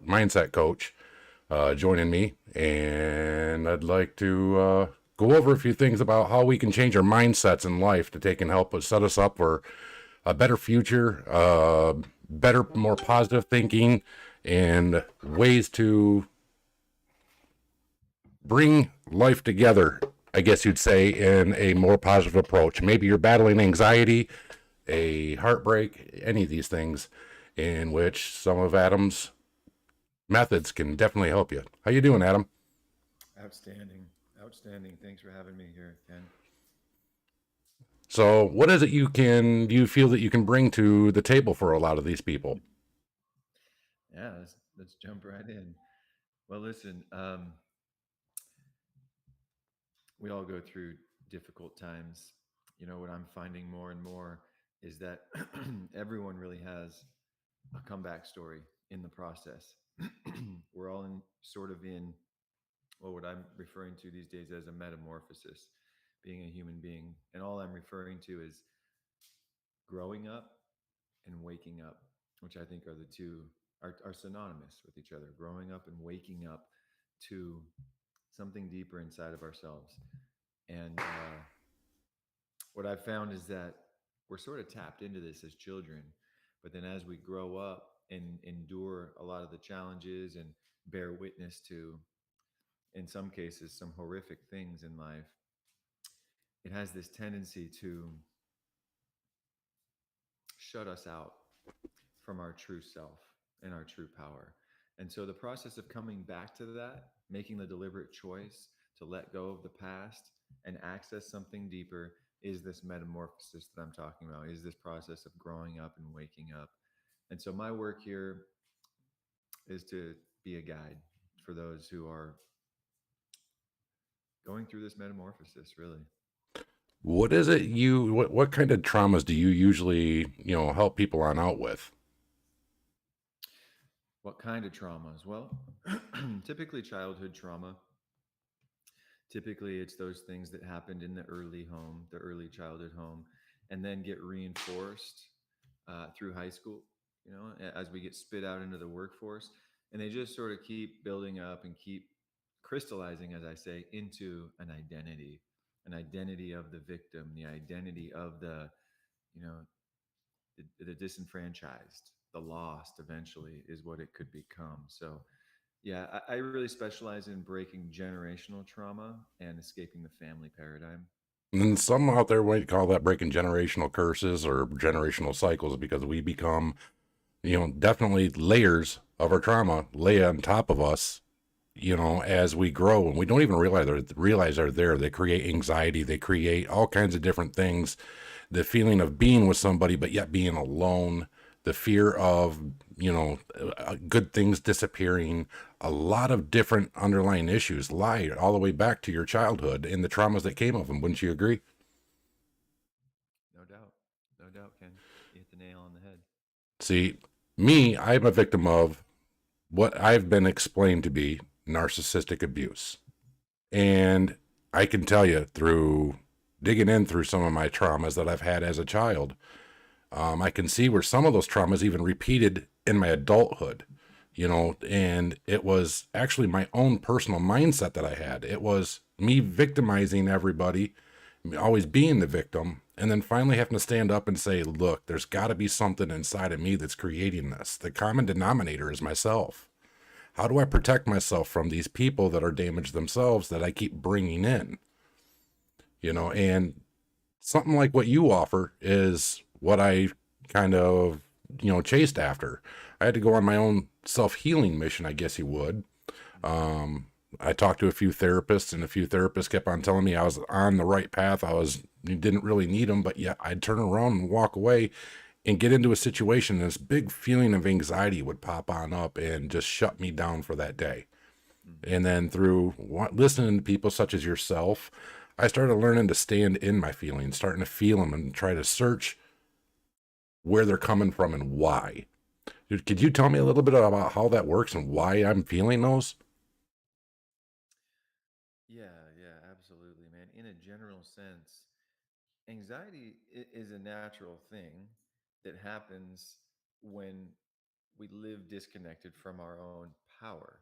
mindset coach, joining me, and I'd like to go over a few things about how we can change our mindsets in life to take and help us set us up for a better future, better, more positive thinking, and ways to bring life together, I guess you'd say, in a more positive approach. Maybe you're battling anxiety, a heartbreak, any of these things, in which some of Adam's methods can definitely help you. How you doing, Adam? Outstanding. Outstanding. Thanks for having me here, Ken. So, what is it do you feel that you can bring to the table for a lot of these people? Yeah, let's jump right in. Well, listen, we all go through difficult times. You know, what I'm finding more and more is that everyone really has a comeback story in the process. We're all in sort of in well, what I'm referring to these days as a metamorphosis, being a human being. And all I'm referring to is growing up and waking up, which I think are the two are synonymous with each other. Growing up and waking up to something deeper inside of ourselves. And what I've found is that we're sort of tapped into this as children, but then as we grow up and endure a lot of the challenges and bear witness to, in some cases, some horrific things in life, it has this tendency to shut us out from our true self and our true power. And so the process of coming back to that, making the deliberate choice to let go of the past and access something deeper is this metamorphosis that I'm talking about, is this process of growing up and waking up. And so my work here is to be a guide for those who are going through this metamorphosis, really. What is it what kind of traumas do you usually, help people on out with? What kind of traumas? Well, typically childhood trauma. Typically, it's those things that happened in the early home, the early childhood home, and then get reinforced through high school, as we get spit out into the workforce. And they just sort of keep building up and keep crystallizing, as I say, into an identity of the victim, the identity of you know, the disenfranchised, the lost eventually is what it could become. So, yeah, I really specialize in breaking generational trauma and escaping the family paradigm. And some out there might call that breaking generational curses or generational cycles because we become, definitely layers of our trauma lay on top of us, as we grow, and we don't even realize they're there. They create anxiety. They create all kinds of different things. The feeling of being with somebody, but yet being alone. The fear of, good things disappearing. A lot of different underlying issues lie all the way back to your childhood and the traumas that came of them. Wouldn't you agree? No doubt. No doubt, Ken. You hit the nail on the head. See, me, I'm a victim of what I've been explained to be narcissistic abuse. And I can tell you through digging in through some of my traumas that I've had as a child, I can see where some of those traumas even repeated in my adulthood, and it was actually my own personal mindset that I had. It was me victimizing everybody, always being the victim, and then finally having to stand up and say, look, there's got to be something inside of me that's creating this. The common denominator is myself. How do I protect myself from these people that are damaged themselves that I keep bringing in? And something like what you offer is what I kind of, chased after. I had to go on my own self healing mission, I guess you would. Um, I talked to a few therapists, and a few therapists kept on telling me I was on the right path. You didn't really need them, but yet I'd turn around and walk away and get into a situation. And this big feeling of anxiety would pop on up and just shut me down for that day. Mm-hmm. And then through listening to people such as yourself, I started learning to stand in my feelings, starting to feel them and try to search where they're coming from and why. Dude, could you tell me a little bit about how that works and why I'm feeling those? Yeah, absolutely, man. In a general sense, anxiety is a natural thing that happens when we live disconnected from our own power.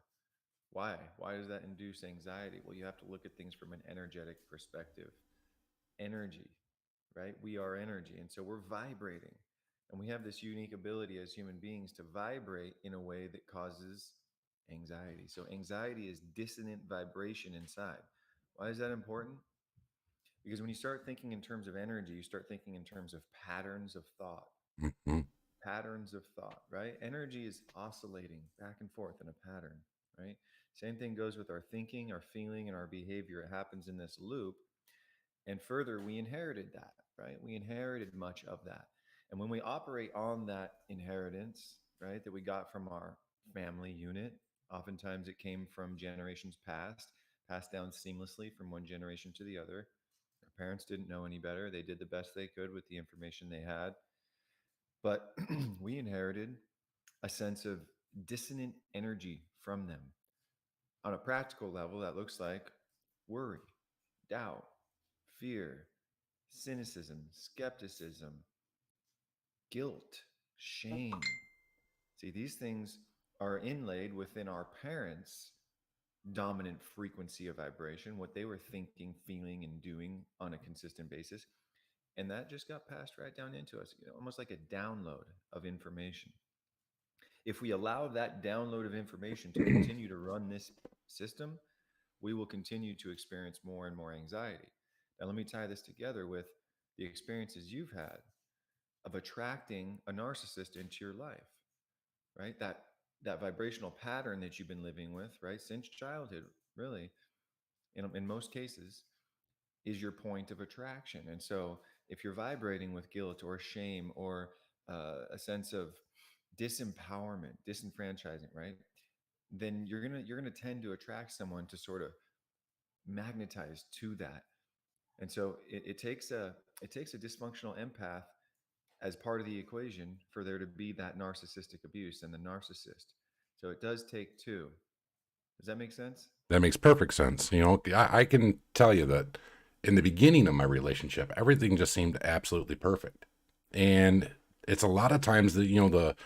Why? Why does that induce anxiety? Well, you have to look at things from an energetic perspective. Energy, right? We are energy. And so we're vibrating. And we have this unique ability as human beings to vibrate in a way that causes anxiety. So anxiety is dissonant vibration inside. Why is that important? Because when you start thinking in terms of energy, you start thinking in terms of patterns of thought. Hmm. Patterns of thought, right? Energy is oscillating back and forth in a pattern, right? Same thing goes with our thinking, our feeling, and our behavior. It happens in this loop. And further, we inherited that, right? We inherited much of that. And when we operate on that inheritance, right, that we got from our family unit, oftentimes it came from generations past, passed down seamlessly from one generation to the other. Our parents didn't know any better. They did the best they could with the information they had. But we inherited a sense of dissonant energy from them. On a practical level, that looks like worry, doubt, fear, cynicism, skepticism, guilt, shame. See, these things are inlaid within our parents' dominant frequency of vibration, what they were thinking, feeling, and doing on a consistent basis. And that just got passed right down into us, almost like a download of information. If we allow that download of information to continue to run this system, we will continue to experience more and more anxiety. Now, let me tie this together with the experiences you've had of attracting a narcissist into your life, right? That vibrational pattern that you've been living with, right, since childhood, really, in most cases, is your point of attraction. And so, if you're vibrating with guilt or shame or a sense of disempowerment, disenfranchising, right, then you're gonna tend to attract someone to sort of magnetize to that. And so it takes a dysfunctional empath as part of the equation for there to be that narcissistic abuse and the narcissist. So it does take two. Does that make sense? That makes perfect sense. I can tell you that in the beginning of my relationship, everything just seemed absolutely perfect. And it's a lot of times that,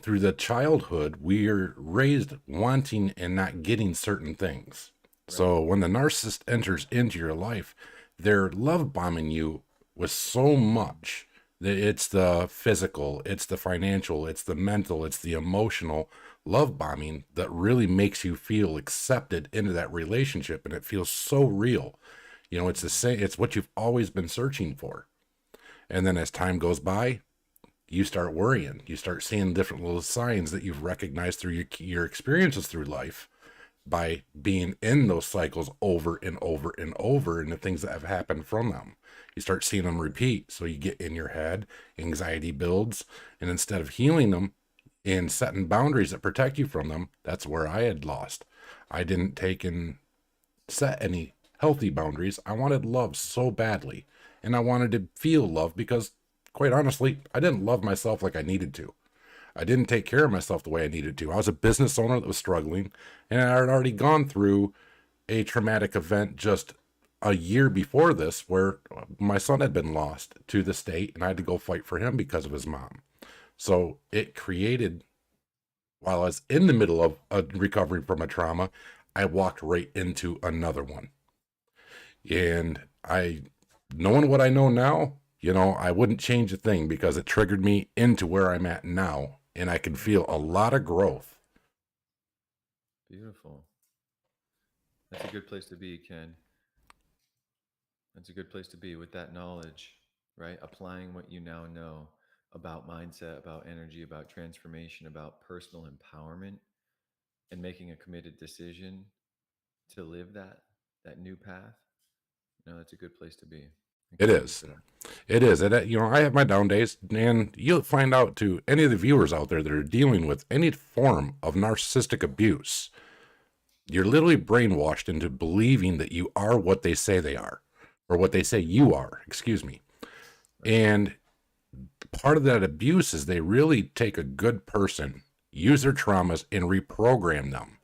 through the childhood, we're raised wanting and not getting certain things. Right. So when the narcissist enters into your life, they're love bombing you with so much that it's the physical, it's the financial, it's the mental, it's the emotional love bombing that really makes you feel accepted into that relationship. And it feels so real. It's the same, it's what you've always been searching for. And then as time goes by, you start worrying. You start seeing different little signs that you've recognized through your experiences through life by being in those cycles over and over and over, and the things that have happened from them. You start seeing them repeat. So you get in your head, anxiety builds, and instead of healing them and setting boundaries that protect you from them, that's where I had lost. I didn't take and set any healthy boundaries. I wanted love so badly, and I wanted to feel love because, quite honestly, I didn't love myself like I needed to. I didn't take care of myself the way I needed to. I was a business owner that was struggling, and I had already gone through a traumatic event just a year before this where my son had been lost to the state, and I had to go fight for him because of his mom. So it created, while I was in the middle of recovering from a trauma, I walked right into another one. And knowing what I know now, I wouldn't change a thing because it triggered me into where I'm at now. And I can feel a lot of growth. Beautiful. That's a good place to be, Ken. That's a good place to be with that knowledge, right? Applying what you now know about mindset, about energy, about transformation, about personal empowerment, and making a committed decision to live that new path. That's a good place to be. It is. It is. I have my down days, and you'll find out to any of the viewers out there that are dealing with any form of narcissistic abuse, you're literally brainwashed into believing that you are what they say they are, or what they say you are, excuse me. And part of that abuse is they really take a good person, use their traumas, and reprogram them.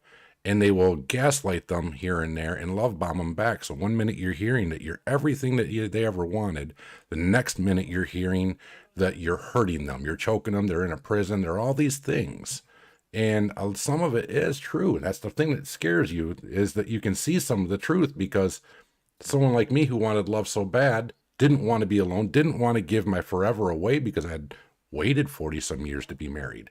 And they will gaslight them here and there and love bomb them back. So one minute you're hearing that you're everything that they ever wanted. The next minute you're hearing that you're hurting them, you're choking them, they're in a prison, there are all these things. And some of it is true. That's the thing that scares you, is that you can see some of the truth, because someone like me who wanted love so bad didn't want to be alone, didn't want to give my forever away, because I had waited 40 some years to be married.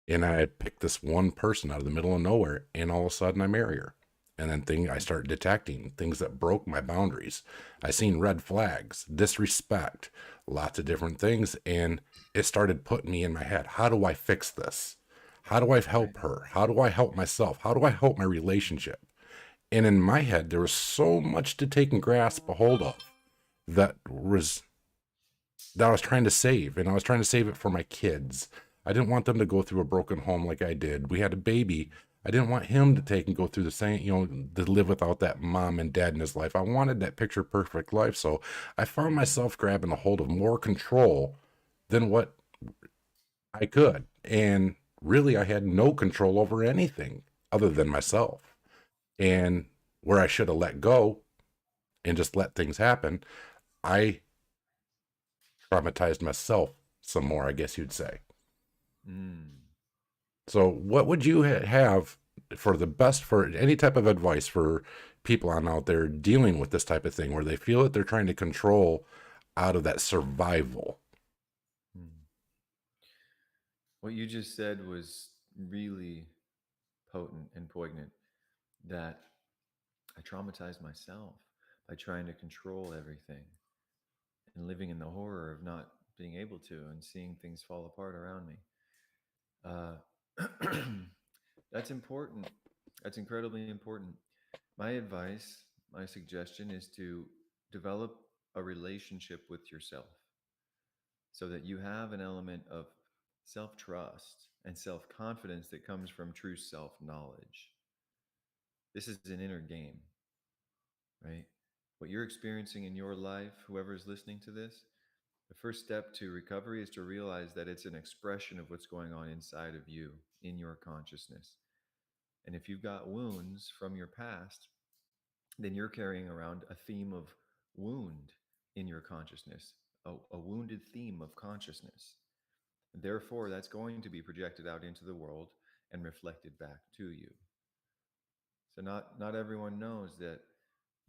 And I had picked this one person out of the middle of nowhere, and all of a sudden I marry her. And then I started detecting things that broke my boundaries. I seen red flags, disrespect, lots of different things. And it started putting me in my head, how do I fix this? How do I Right. help her? How do I help myself? How do I help my relationship? And in my head, there was so much to take and grasp a hold of that was that I was trying to save, and I was trying to save it for my kids. I didn't want them to go through a broken home like I did. We had a baby. I didn't want him to take and go through the same, to live without that mom and dad in his life. I wanted that picture perfect life. So I found myself grabbing a hold of more control than what I could. And really, I had no control over anything other than myself. And where I should have let go and just let things happen, I traumatized myself some more, I guess you'd say. Mm. So, what would you have for the best, for any type of advice for people on out there dealing with this type of thing, where they feel that they're trying to control out of that survival? Mm. What you just said was really potent and poignant. That I traumatized myself by trying to control everything and living in the horror of not being able to and seeing things fall apart around me. Uh, that's important. That's incredibly important. My advice, my suggestion is to develop a relationship with yourself so that you have an element of self trust and self confidence that comes from true self knowledge. This is an inner game, right? What you're experiencing in your life, whoever's listening to this, the first step to recovery is to realize that it's an expression of what's going on inside of you in your consciousness. And if you've got wounds from your past, then you're carrying around a theme of wound in your consciousness, a wounded theme of consciousness. Therefore, that's going to be projected out into the world and reflected back to you. So not everyone knows that,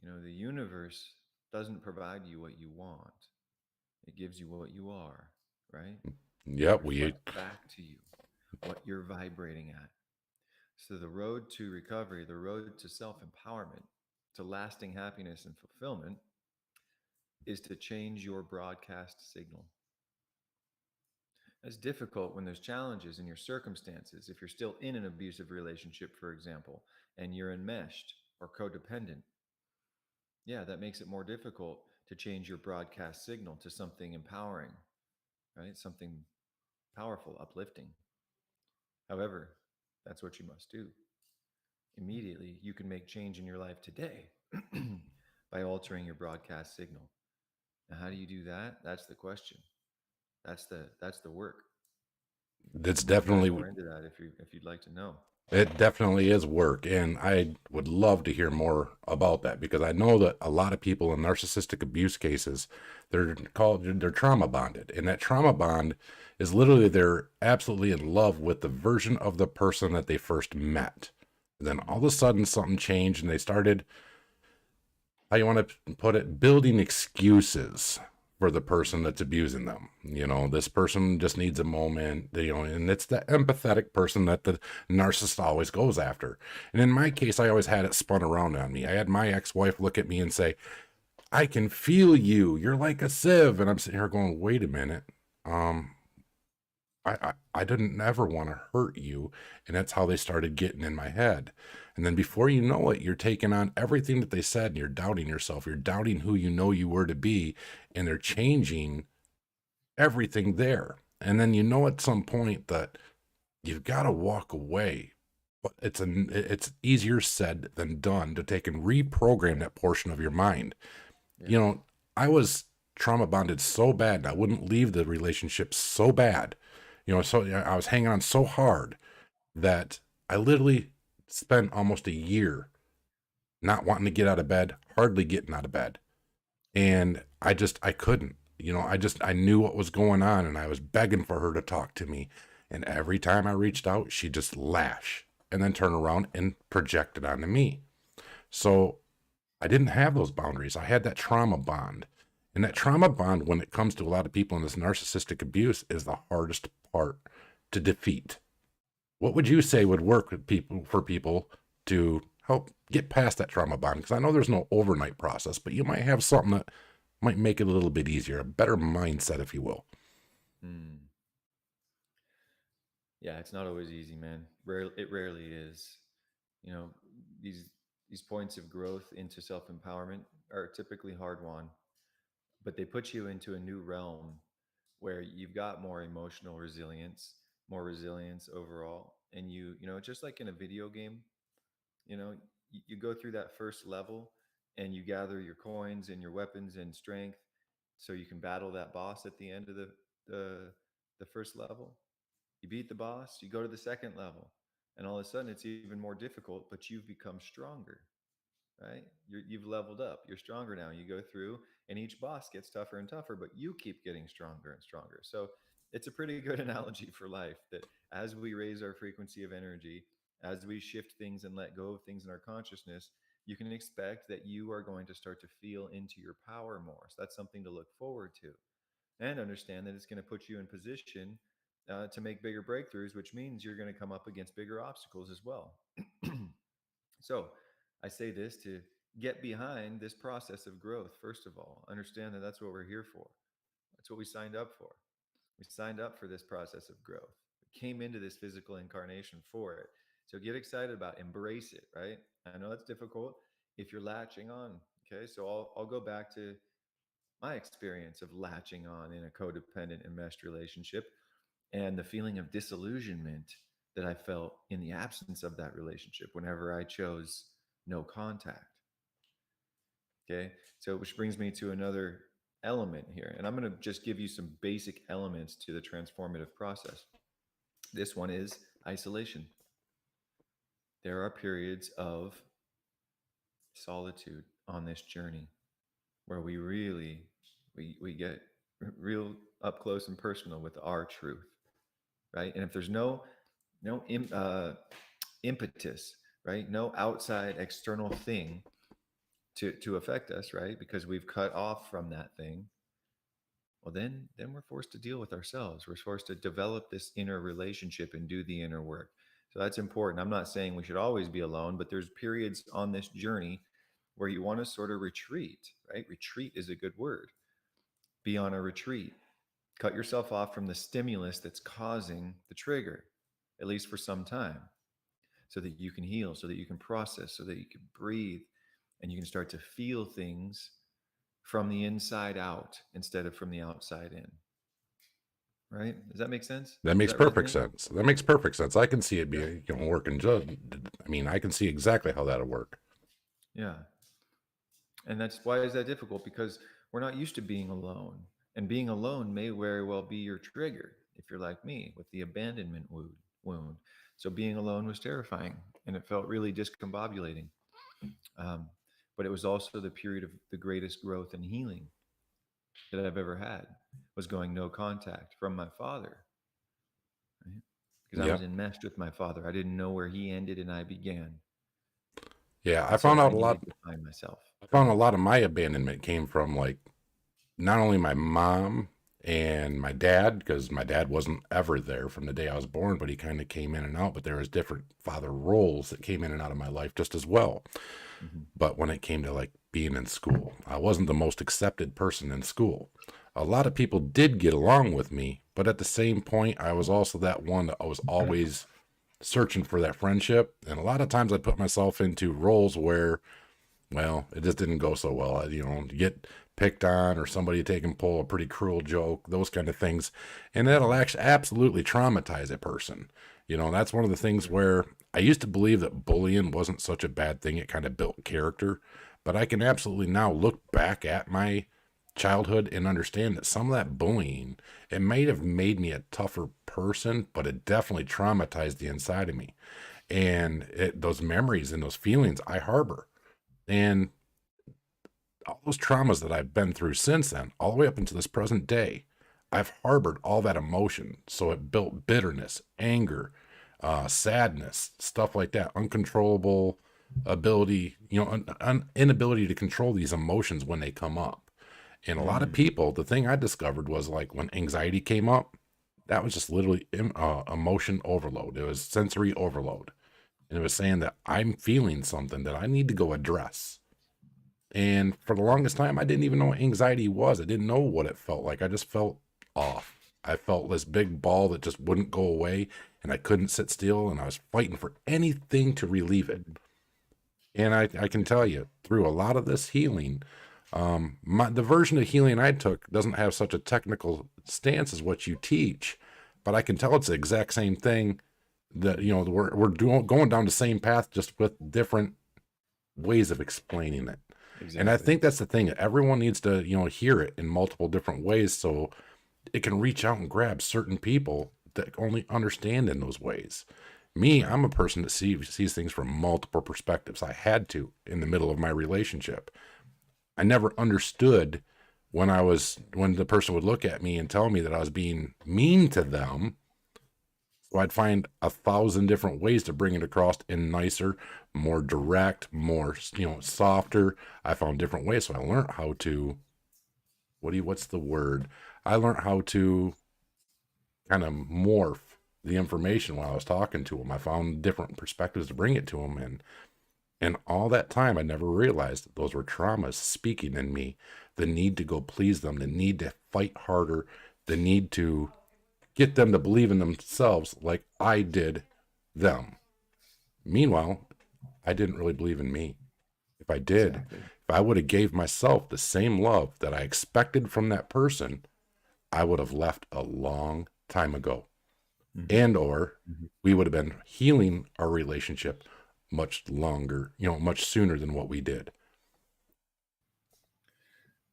the universe doesn't provide you what you want. It gives you what you are, right? It Yep, we reflects back to you what you're vibrating at. So the road to recovery, the road to self-empowerment, to lasting happiness and fulfillment is to change your broadcast signal. That's difficult when there's challenges in your circumstances. If you're still in an abusive relationship, for example, and you're enmeshed or codependent, yeah, that makes it more difficult to change your broadcast signal to something empowering, right? Something powerful, uplifting. However, that's what you must do. Immediately, you can make change in your life today by altering your broadcast signal. Now, how do you do that? That's the question. That's the work. it's We can dive definitely more into that if you'd like to know. it definitely is work, and I would love to hear more about that, because I know that a lot of people in narcissistic abuse cases, they're trauma bonded, and that trauma bond is literally they're absolutely in love with the version of the person that they first met. And then all of a sudden something changed, and they started, how you want to put it, building excuses for the person that's abusing them. This person just needs a moment, and it's the empathetic person that the narcissist always goes after. And in my case, I always had it spun around on me. I had my ex-wife look at me and say, I can feel you. You're like a sieve. And I'm sitting here going, wait a minute. Um, I didn't ever want to hurt you. And that's how they started getting in my head. And then before you know it, you're taking on everything that they said, and you're doubting yourself. You're doubting who you know you were to be. And they're changing everything there. And then at some point that you've got to walk away. But it's easier said than done to take and reprogram that portion of your mind. Yeah. You know, I was trauma bonded so bad, and I wouldn't leave the relationship so bad. So I was hanging on so hard that I literally spent almost a year not wanting to get out of bed, hardly getting out of bed. And I couldn't. I knew what was going on and I was begging for her to talk to me. And every time I reached out, she'd just lash and then turn around and project it onto me. So I didn't have those boundaries. I had that trauma bond. And that trauma bond, when it comes to a lot of people in this narcissistic abuse, is the hardest part to defeat. What would you say would work with people for people to help get past that trauma bond? Because I know there's no overnight process, but you might have something that might make it a little bit easier, a better mindset, if you will. Mm. Yeah, it's not always easy, man. It rarely is. You know, these these points of growth into self-empowerment are typically hard won, but they put you into a new realm where you've got more emotional resilience, more resilience overall. And just like in a video game, you go through that first level and you gather your coins and your weapons and strength so you can battle that boss at the end of the the first level. You beat the boss, you go to the second level, and all of a sudden it's even more difficult, but you've become stronger, right? You've leveled up. You're stronger now. You go through, and each boss gets tougher and tougher, but you keep getting stronger and stronger. So it's a pretty good analogy for life that as we raise our frequency of energy, as we shift things and let go of things in our consciousness, you can expect that you are going to start to feel into your power more. So that's something to look forward to, and understand that it's going to put you in position to make bigger breakthroughs, which means you're going to come up against bigger obstacles as well. So I say this to get behind this process of growth. First of all, understand that that's what we're here for. That's what we signed up for. We signed up for this process of growth. We came into this physical incarnation for it. So get excited about it, embrace it, right? I know that's difficult if you're latching on. Okay. So I'll go back to my experience of latching on in a codependent enmeshed relationship and the feeling of disillusionment that I felt in the absence of that relationship whenever I chose no contact. Okay. So, which brings me to another element here. And I'm going to just give you some basic elements to the transformative process. This one is isolation. There are periods of solitude on this journey where we really we get real up close and personal with our truth, right? And if there's no impetus, right? No outside external thing to affect us, right? Because we've cut off from that thing. Well, then we're forced to deal with ourselves. We're forced to develop this inner relationship and do the inner work. So that's important. I'm not saying we should always be alone, but there's periods on this journey where you want to sort of retreat, right? Retreat is a good word. Be on a retreat. Cut yourself off from the stimulus that's causing the trigger, at least for some time, so that you can heal, so that you can process, so that you can breathe, and you can start to feel things from the inside out instead of from the outside in. Right? Does that make sense? That Does makes that perfect resonate? sense. That makes perfect sense. I can see it Yeah. being, working just, I mean, I can see exactly how that'll work. Yeah. And that's why is that difficult? Because we're not used to being alone. And being alone may very well be your trigger if you're like me with the abandonment wound. So being alone was terrifying and it felt really discombobulating. Um, but it was also the period of the greatest growth and healing that I've ever had was going no contact from my father, right? Because I Yeah. was enmeshed with my father. I didn't know where he ended and I began. Yeah. And so I needed to find myself. I Go found ahead. a lot of my abandonment came from like not only my mom and my dad, because my dad wasn't ever there from the day I was born, but he kind of came in and out. But there was different father roles that came in and out of my life just as well. Mm-hmm. But when it came to like being in school, I wasn't the most accepted person in school. A lot of people did get along with me, but at the same point, I was also that one that I was always searching for that friendship. And a lot of times I put myself into roles where, well, it just didn't go so well. You get picked on or somebody take and pull a pretty cruel joke, those kind of things. And that'll actually absolutely traumatize a person. That's one of the things where I used to believe that bullying wasn't such a bad thing. It kind of built character. But I can absolutely now look back at my childhood and understand that some of that bullying, it might have made me a tougher person, but it definitely traumatized the inside of me. And those memories and those feelings I harbor. And all those traumas that I've been through since then, all the way up into this present day, I've harbored all that emotion. So it built bitterness, anger, sadness, stuff like that, uncontrollable ability, inability to control these emotions when they come up. And a lot of Mm. people, the thing I discovered was like when anxiety came up, that was just literally emotion overload. It was sensory overload. And it was saying that I'm feeling something that I need to go address. And for the longest time, I didn't even know what anxiety was. I didn't know what it felt like. I just felt off. I felt this big ball that just wouldn't go away, and I couldn't sit still, and I was fighting for anything to relieve it. And I can tell you, through a lot of this healing, the version of healing I took doesn't have such a technical stance as what you teach, but I can tell it's the exact same thing. That we're going down the same path, just with different ways of explaining it. And I Exactly. think that's the thing. Everyone needs to, hear it in multiple different ways so it can reach out and grab certain people that only understand in those ways. Me, Right. I'm a person that sees things from multiple perspectives. I had to in the middle of my relationship. I never understood when the person would look at me and tell me that I was being mean to them. So I'd find 1,000 different ways to bring it across in nicer, more direct, more, softer. I found different ways. So I learned how to, what's the word? I learned how to kind of morph the information while I was talking to him. I found different perspectives to bring it to him. And all that time, I never realized that those were traumas speaking in me, the need to go please them, the need to fight harder, the need to get them to believe in themselves like I did them. Meanwhile, I didn't really believe in me. If I did, Exactly. if I would have gave myself the same love that I expected from that person, I would have left a long time ago. Hmm. And or Hmm. we would have been healing our relationship much longer, much sooner than what we did.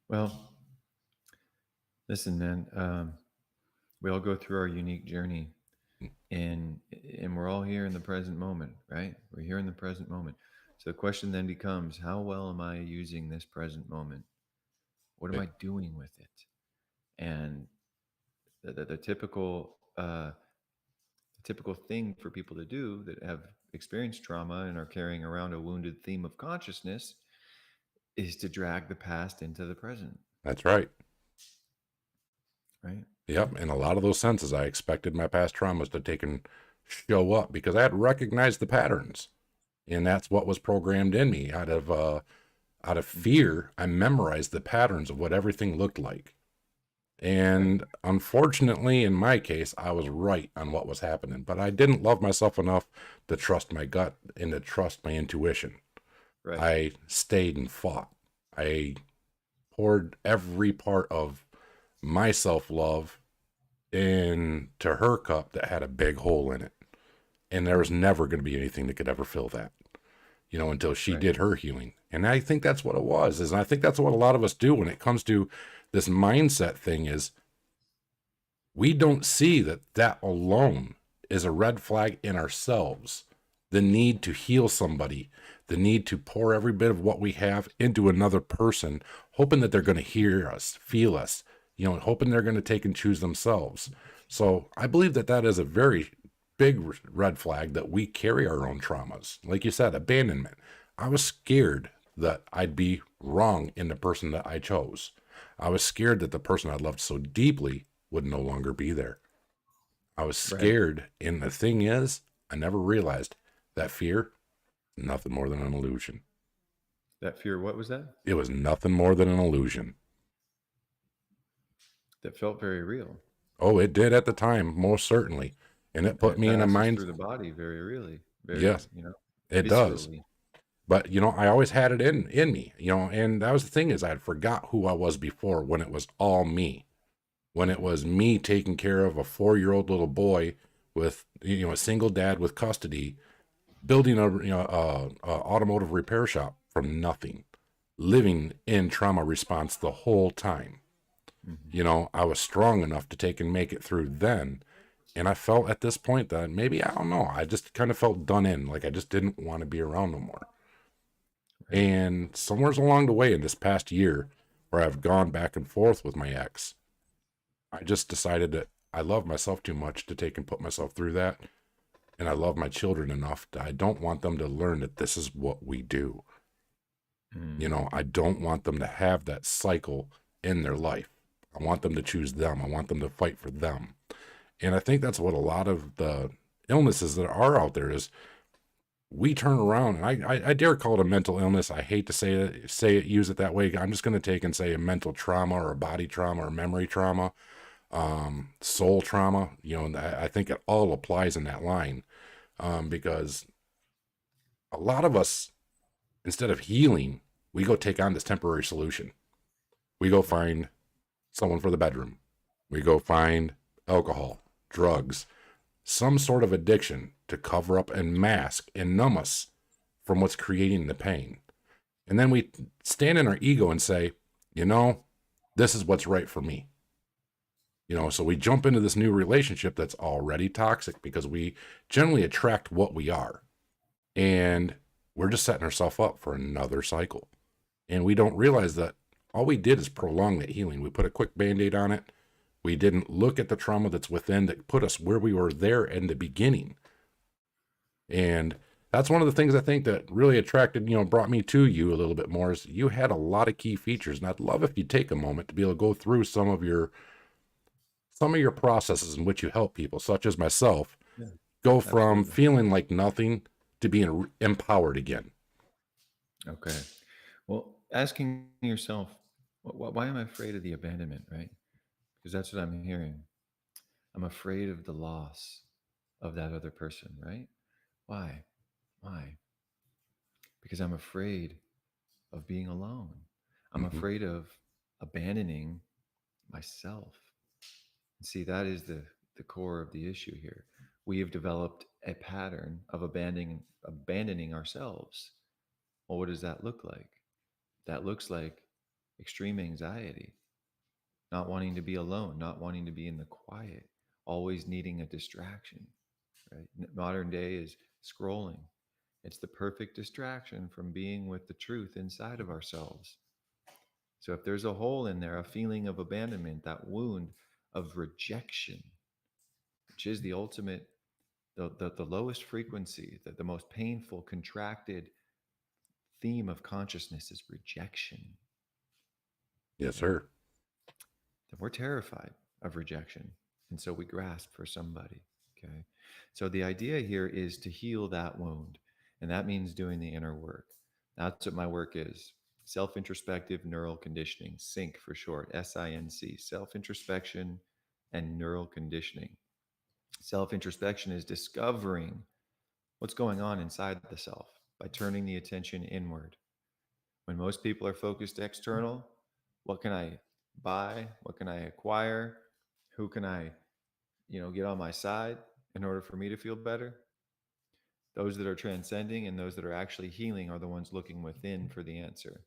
Well, listen, man. We all go through our unique journey, and we're all here in the present moment, right? We're here in the present moment. So the question then becomes, how well am I using this present moment? What am Eh, I doing with it? And the typical thing for people to do that have experienced trauma and are carrying around a wounded theme of consciousness is to drag the past into the present, That's right. right? Yep. In a lot of those senses, I expected my past traumas to take and show up because I had recognized the patterns. And that's what was programmed in me out of Hmm. fear. I memorized the patterns of what everything looked like. Right. And unfortunately, in my case, I was right on what was happening, but I didn't love myself enough to trust my gut and to trust my intuition. Right. I stayed and fought. I poured every part of my self love into her cup that had a big hole in it. And there was Hmm. never going to be anything that could ever fill that, until she Right. did her healing. And I think that's what it was. And I think that's what a lot of us do when it comes to this mindset thing is we don't see that alone is a red flag in ourselves. The need to heal somebody, the need to pour every bit of what we have into another person, hoping that they're going to hear us, feel us, hoping they're going to take and choose themselves. So I believe that is a very big red flag that we carry our own traumas. Like you said, abandonment. I was scared that I'd be wrong in the person that I chose. I was scared that the person I loved so deeply would no longer be there. I was Right. scared. And the thing is, I never realized that fear, nothing more than an illusion. That fear, what was that? It was nothing more than an illusion. That felt very real. Oh, it did at the time, most certainly. And it And put it me in a passes mind. through the body very really, very, Yes, it does. viscerally. But, I always had it in me, and that was the thing is I had forgot who I was before when it was all me. When it was me taking care of a 4-year-old little boy with, a single dad with custody, building a automotive repair shop from nothing, living in trauma response the whole time. Hmm. I was strong enough to take and make it through then. And I felt at this point that maybe, I don't know, I just kind of felt done in, like I just didn't want to be around no more. Okay. And somewheres along the way in this past year, where I've gone back and forth with my ex, I just decided that I love myself too much to take and put myself through that. And I love my children enough that I don't want them to learn that this is what we do. You Mm. know, I don't want them to have that cycle in their life. I want them to choose them. I want them to fight for them. And I think that's what a lot of the illnesses that are out there is we turn around and I dare call it a mental illness. I hate to say it, use it that way. I'm just going to take and say a mental trauma or a body trauma or memory trauma, soul trauma. You know, and I think it all applies in that line, because a lot of us, instead of healing, we go take on this temporary solution. We go Right. find someone for the bedroom. We go find alcohol, drugs, some sort of addiction to cover up and mask and numb us from what's creating the pain. And then we stand in our ego and say, you know, this is what's right for me. You know, so we jump into this new relationship that's already toxic because we generally attract what we are. And we're just setting ourselves up for another cycle. And we don't realize that all we did is prolong that healing. We put a quick band aid on it. We didn't look at the trauma that's within that put us where we were there in the beginning. And that's one of the things I think that really attracted, brought me to you a little bit more is you had a lot of key features. And I'd love if you take a moment to be able to go through some of your processes in which you help people, such as myself, Yeah. go from Absolutely. feeling like nothing to being empowered again. Okay. Well, asking yourself, why am I afraid of the abandonment, right? Because that's what I'm hearing. I'm afraid of the loss of that other person, right? Why? Why? Because I'm afraid of being alone. I'm Hmm. afraid of abandoning myself. And see, that is the core of the issue here. We have developed a pattern of abandoning ourselves. Well, what does that look like? That looks like extreme anxiety, not wanting to be alone, not wanting to be in the quiet, always needing a distraction, right? Modern day is scrolling. It's the perfect distraction from being with the truth inside of ourselves. So if there's a hole in there, a feeling of abandonment, that wound of rejection, which is the ultimate, the lowest frequency, the most painful, contracted theme of consciousness is rejection. Yes, Okay. sir. Then we're terrified of rejection. And so we grasp for somebody. Okay. So the idea here is to heal that wound. And that means doing the inner work. That's what my work is. Self introspective neural conditioning, SINC for short, SINC, self introspection and neural conditioning. Self introspection is discovering what's going on inside the self by turning the attention inward. When most people are focused external, what can I buy? What can I acquire? Who can I, get on my side in order for me to feel better? Those that are transcending and those that are actually healing are the ones looking within for the answer.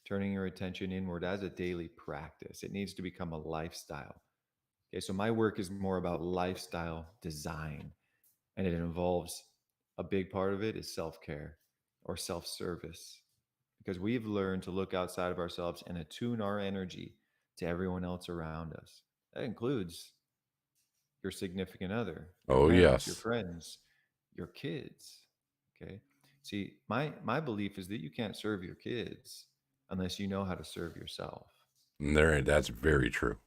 Turning your attention inward as a daily practice. It needs to become a lifestyle. Okay, so my work is more about lifestyle design, and it involves a big part of it is self care or self service because we've learned to look outside of ourselves and attune our energy to everyone else around us. That includes your significant other, your Oh, parents, your yes. friends, your kids. Okay. See, my belief is that you can't serve your kids unless you know how to serve yourself. And that's very true.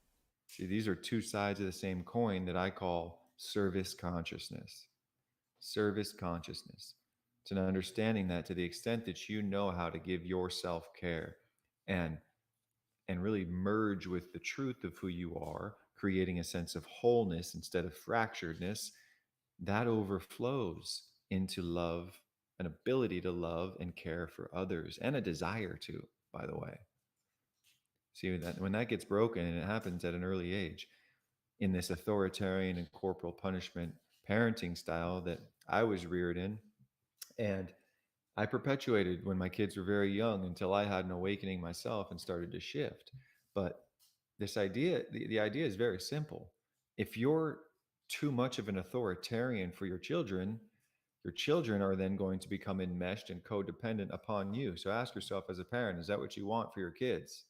See, these are two sides of the same coin that I call service consciousness. Service consciousness. It's an understanding that to the extent that you know how to give yourself care and really merge with the truth of who you are, creating a sense of wholeness instead of fracturedness, that overflows into love, an ability to love and care for others, and a desire to, by the way. See that when that gets broken, and it happens at an early age, in this authoritarian and corporal punishment parenting style that I was reared in, and I perpetuated when my kids were very young until I had an awakening myself and started to shift. But this idea, the idea is very simple. If you're too much of an authoritarian for your children, Your children are then going to become enmeshed and codependent upon you. So ask yourself as a parent, is that what you want for your kids?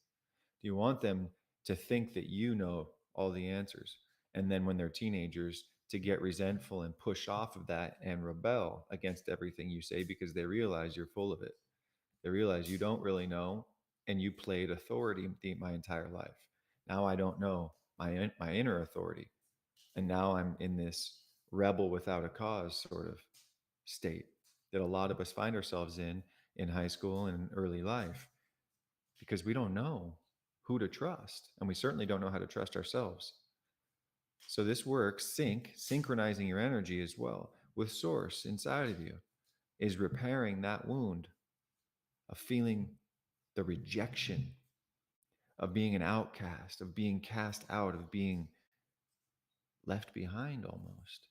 Do you want them to think that you know all the answers? And then when they're teenagers, to get resentful and push off of that and rebel against everything you say because they realize you're full of it. They realize you don't really know and you played authority my entire life. Now I don't know my inner authority. And now I'm in this rebel without a cause sort of state that a lot of us find ourselves in high school and early life because we don't know who to trust and we certainly don't know how to trust ourselves. So this work, synchronizing your energy as well with source inside of you, is repairing that wound of feeling the rejection, of being an outcast, of being cast out, of being left behind almost.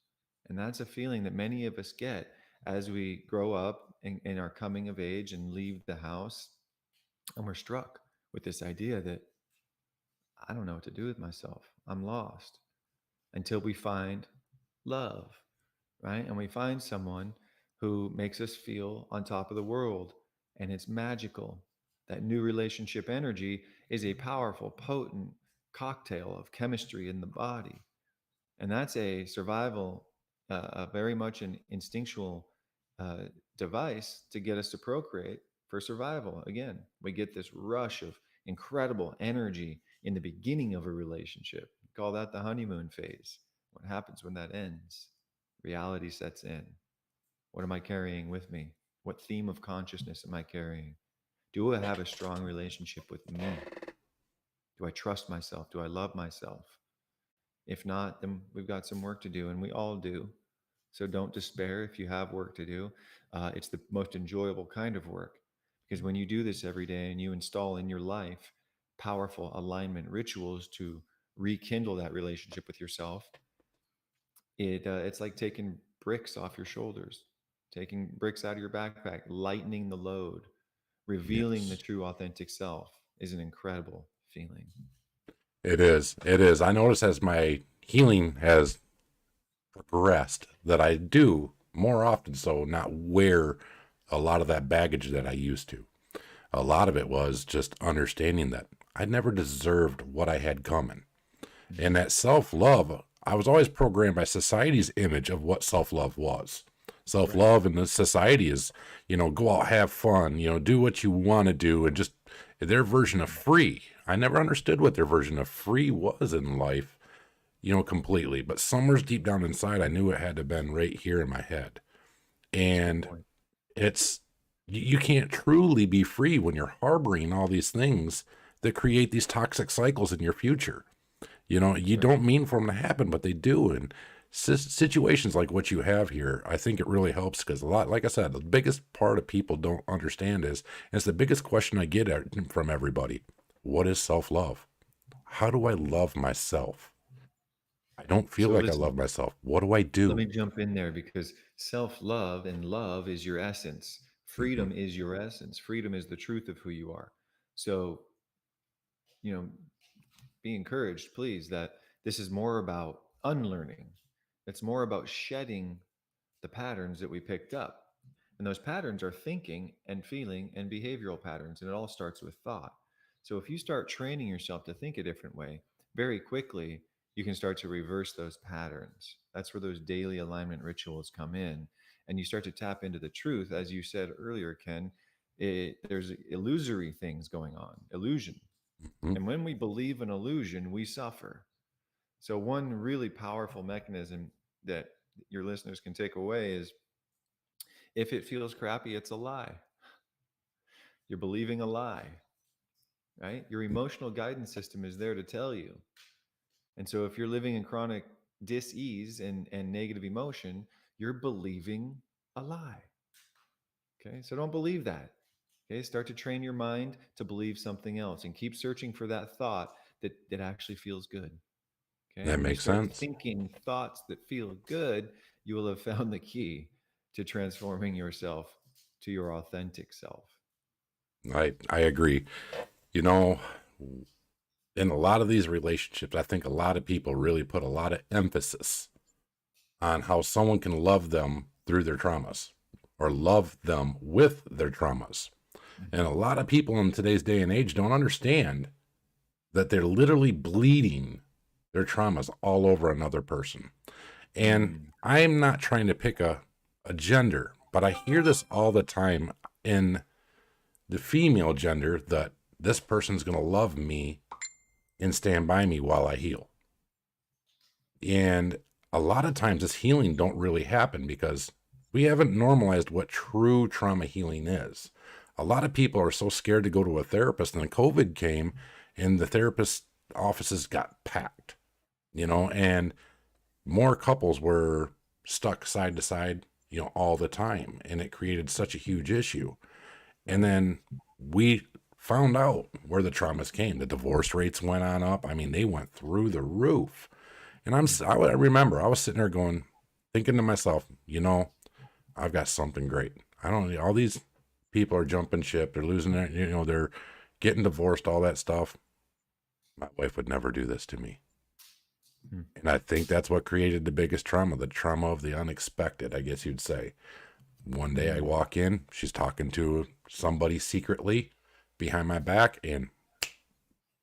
And that's a feeling that many of us get as we grow up and are coming of age and leave the house. And we're struck with this idea that I don't know what to do with myself. I'm lost until we find love, right? And we find someone who makes us feel on top of the world and it's magical. That new relationship energy is a powerful, potent cocktail of chemistry in the body. And that's a survival, very much an instinctual uh, device to get us to procreate for survival. Again, we get this rush of incredible energy in the beginning of a relationship. Call that the honeymoon phase. What happens when that ends? Reality sets in. What am I carrying with me? What theme of consciousness am I carrying? Do I have a strong relationship with me? Do I trust myself? Do I love myself? If not, then we've got some work to do, and we all do. So don't despair if you have work to do. It's the most enjoyable kind of work because when you do this every day and you install in your life powerful alignment rituals to rekindle that relationship with yourself, it's like taking bricks off your shoulders, taking bricks out of your backpack, lightening the load, revealing the Yes, true authentic self is an incredible feeling. it is. It is. I notice as my healing has progressed that I do more often so not wear a lot of that baggage that I used to. A lot of it was just understanding that I never deserved what I had coming. And that self love, I was always programmed by society's image of what self love was. Self Right. love in the society is, go out, have fun, do what you want to do, and just their version of free. I never understood what their version of free was in life, completely. But somewhere's deep down inside, I knew it had to have been right here in my head. That's a good And point. it's, you can't truly be free when you're harboring all these things that create these toxic cycles in your future. You Right. don't mean for them to happen, but they do. And situations like what you have here, I think it really helps because a lot, like I said, the biggest part of people don't understand is, and it's the biggest question I get from everybody. What is self-love? How do I love myself? I don't feel So like I listen, love myself. What do I let me do? jump in there because self love and love is your essence. Hmm. Freedom is your essence. Freedom is the truth of who you are. So, you know, be encouraged, please, that this is more about unlearning. It's more about shedding the patterns that we picked up. And those patterns are thinking and feeling and behavioral patterns. And it all starts with thought. So if you start training yourself to think a different way, very quickly, you can start to reverse those patterns. That's where those daily alignment rituals come in. And you start to tap into the truth. As you said earlier, Ken, there's illusory things going on, illusion. Hmm. And when we believe in illusion, we suffer. So, one really powerful mechanism that your listeners can take away is if it feels crappy, it's a lie. You're believing a lie, right? Your emotional guidance system is there to tell you. And so, if you're living in chronic dis-ease and negative emotion, you're believing a lie. Okay. So, don't believe that. Okay. Start to train your mind to believe something else and keep searching for that thought that actually feels good. Okay. And That when you makes start sense. thinking thoughts that feel good, you will have found the key to transforming yourself to your authentic self. I agree. You know, in a lot of these relationships, I think a lot of people really put a lot of emphasis on how someone can love them through their traumas or love them with their traumas. And a lot of people in today's day and age don't understand that they're literally bleeding their traumas all over another person. And I'm not trying to pick a gender, but I hear this all the time in the female gender that this person's going to love me and stand by me while I heal. And a lot of times this healing don't really happen because we haven't normalized what true trauma healing is. A lot of people are so scared to go to a therapist, and then COVID came and the therapist offices got packed, and more couples were stuck side to side, all the time. And it created such a huge issue. And then we found out where the traumas came. The divorce rates went on up. I mean, they went through the roof. And I remember I was sitting there thinking to myself, I've got something great. I don't, all these people are jumping ship. They're losing their, they're getting divorced, all that stuff. My wife would never do this to me. And I think that's what created the biggest trauma, the trauma of the unexpected, I guess you'd say. One day I walk in, she's talking to somebody secretly behind my back, and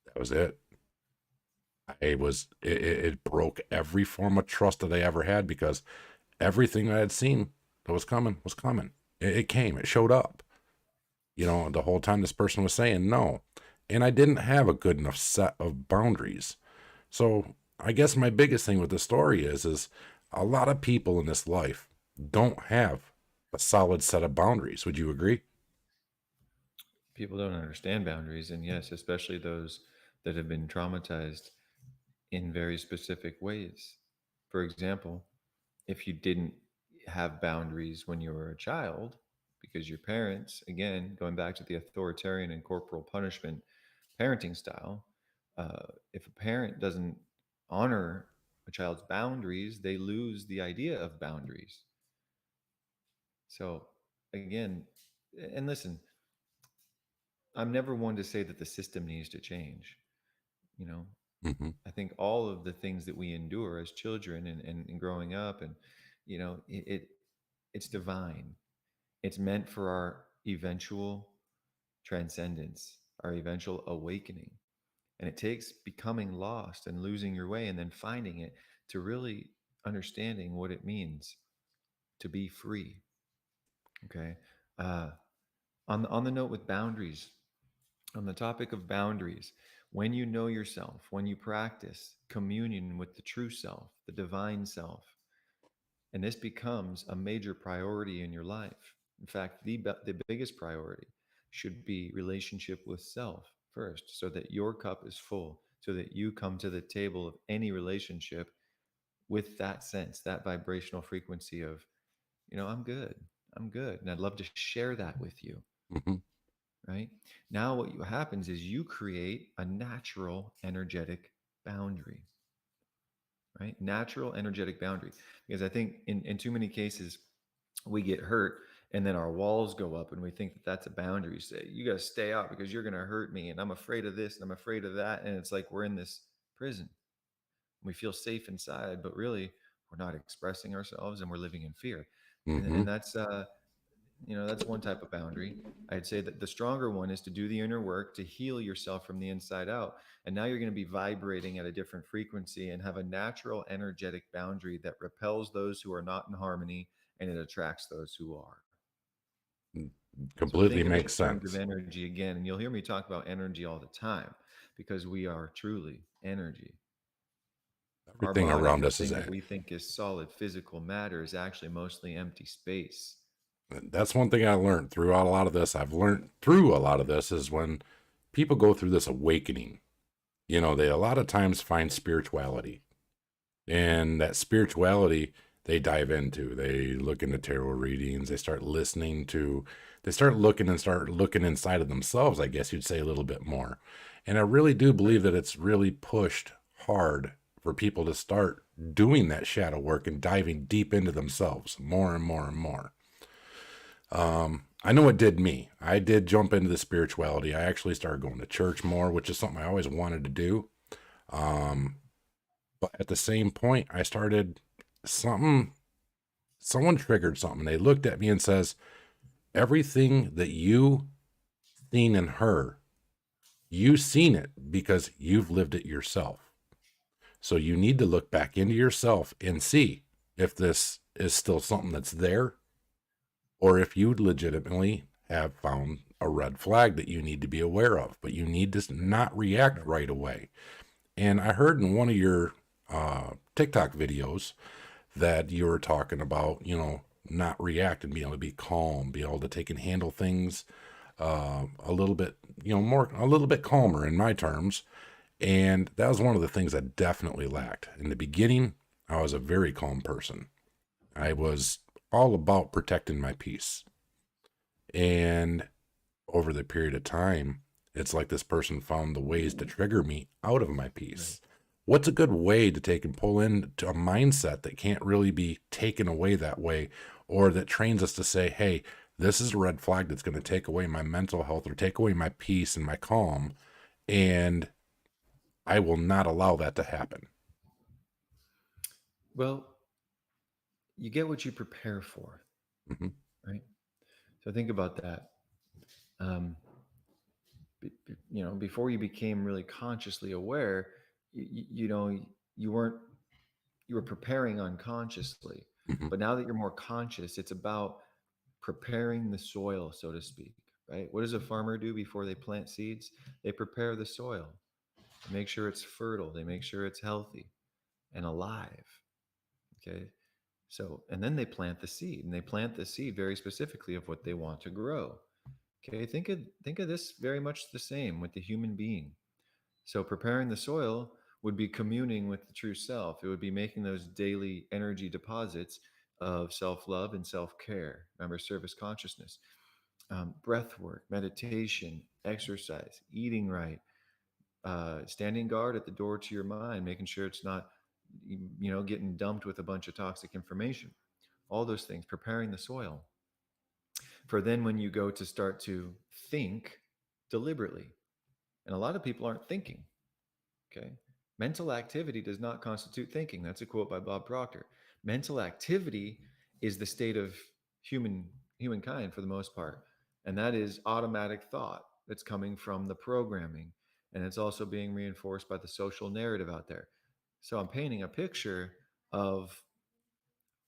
that was it. It broke every form of trust that I ever had, because everything I had seen that was coming was coming. It came, it showed up. The whole time this person was saying no. And I didn't have a good enough set of boundaries. So I guess my biggest thing with the story is a lot of people in this life don't have a solid set of boundaries. Would you agree? People don't understand boundaries, and yes, especially those that have been traumatized in very specific ways. For example, if you didn't have boundaries when you were a child, because your parents, again, going back to the authoritarian and corporal punishment parenting style, if a parent doesn't honor a child's boundaries, they lose the idea of boundaries. So, again, and listen, I'm never one to say that the system needs to change. You know, Mm-hmm. I think all of the things that we endure as children and growing up, and it's divine. It's meant for our eventual transcendence, our eventual awakening. And it takes becoming lost and losing your way and then finding it to really understanding what it means to be free. Okay. Uh, on the note with boundaries, on the topic of boundaries, when you know yourself, when you practice communion with the true self, the divine self, and this becomes a major priority in your life. In fact, the biggest priority should be relationship with self first, so that your cup is full, so that you come to the table of any relationship with that sense, that vibrational frequency of, I'm good, and I'd love to share that with you. Mm-hmm. Right now, what happens is you create a natural energetic boundary, right? Natural energetic boundary. Because I think in too many cases, we get hurt and then our walls go up and we think that that's a boundary. You say, you got to stay out because you're going to hurt me. And I'm afraid of this and I'm afraid of that. And it's like we're in this prison. We feel safe inside, but really we're not expressing ourselves and we're living in fear. Mm-hmm. And that's one type of boundary. I'd say that the stronger one is to do the inner work to heal yourself from the inside out. And now you're going to be vibrating at a different frequency and have a natural energetic boundary that repels those who are not in harmony and it attracts those who are. So Completely think of it makes in terms of sense. energy again. And you'll hear me talk about energy all the time because we are truly energy. Our Everything body, around the us is thing that that. we think is solid physical matter, is actually mostly empty space. That's one thing I learned throughout a lot of this. I've learned through a lot of this is when people go through this awakening, they a lot of times find spirituality. And that spirituality they dive into. They look into tarot readings. They start looking and start looking inside of themselves, I guess you'd say, a little bit more. And I really do believe that it's really pushed hard for people to start doing that shadow work and diving deep into themselves more and more and more. I know it did me. I did jump into the spirituality. I actually started going to church more, which is something I always wanted to do. Um, but at the same point, I started something someone triggered something. They looked at me and says, everything that you seen in her, you seen it because you've lived it yourself. So you need to look back into yourself and see if this is still something that's there, or if you legitimately have found a red flag that you need to be aware of, but you need to not react right away. And I heard in one of your TikTok videos that you were talking about, not react and be able to be calm, be able to take and handle things a little bit, a little bit calmer in my terms. And that was one of the things I definitely lacked. In the beginning, I was a very calm person. I was all about protecting my peace. And over the period of time, it's like this person found the ways to trigger me out of my Right. peace. What's a good way to take and pull into a mindset that can't really be taken away that way, or that trains us to say, hey, this is a red flag that's going to take away my mental health or take away my peace and my calm, and I will not allow that to happen. Well, you get what you prepare for, Hmm. right? So think about that. Um, before you became really consciously aware, you weren't you were preparing unconsciously. Hmm. But now that you're more conscious, it's about preparing the soil, so to speak, right? What does a farmer do before they plant seeds? They prepare the soil, make sure it's fertile, they make sure it's healthy and alive. Okay. So, and then they plant the seed, and they plant the seed very specifically of what they want to grow. Okay. Think of this very much the same with the human being. So preparing the soil would be communing with the true self. It would be making those daily energy deposits of self-love and self-care. Remember, service consciousness, breath work, meditation, exercise, eating right, standing guard at the door to your mind, making sure it's not, getting dumped with a bunch of toxic information. All those things, preparing the soil for then when you go to start to think deliberately. And a lot of people aren't thinking. Okay. Mental activity does not constitute thinking. That's a quote by Bob Proctor. Mental activity is the state of human humankind for the most part. And that is automatic thought that's coming from the programming. And it's also being reinforced by the social narrative out there. So I'm painting a picture of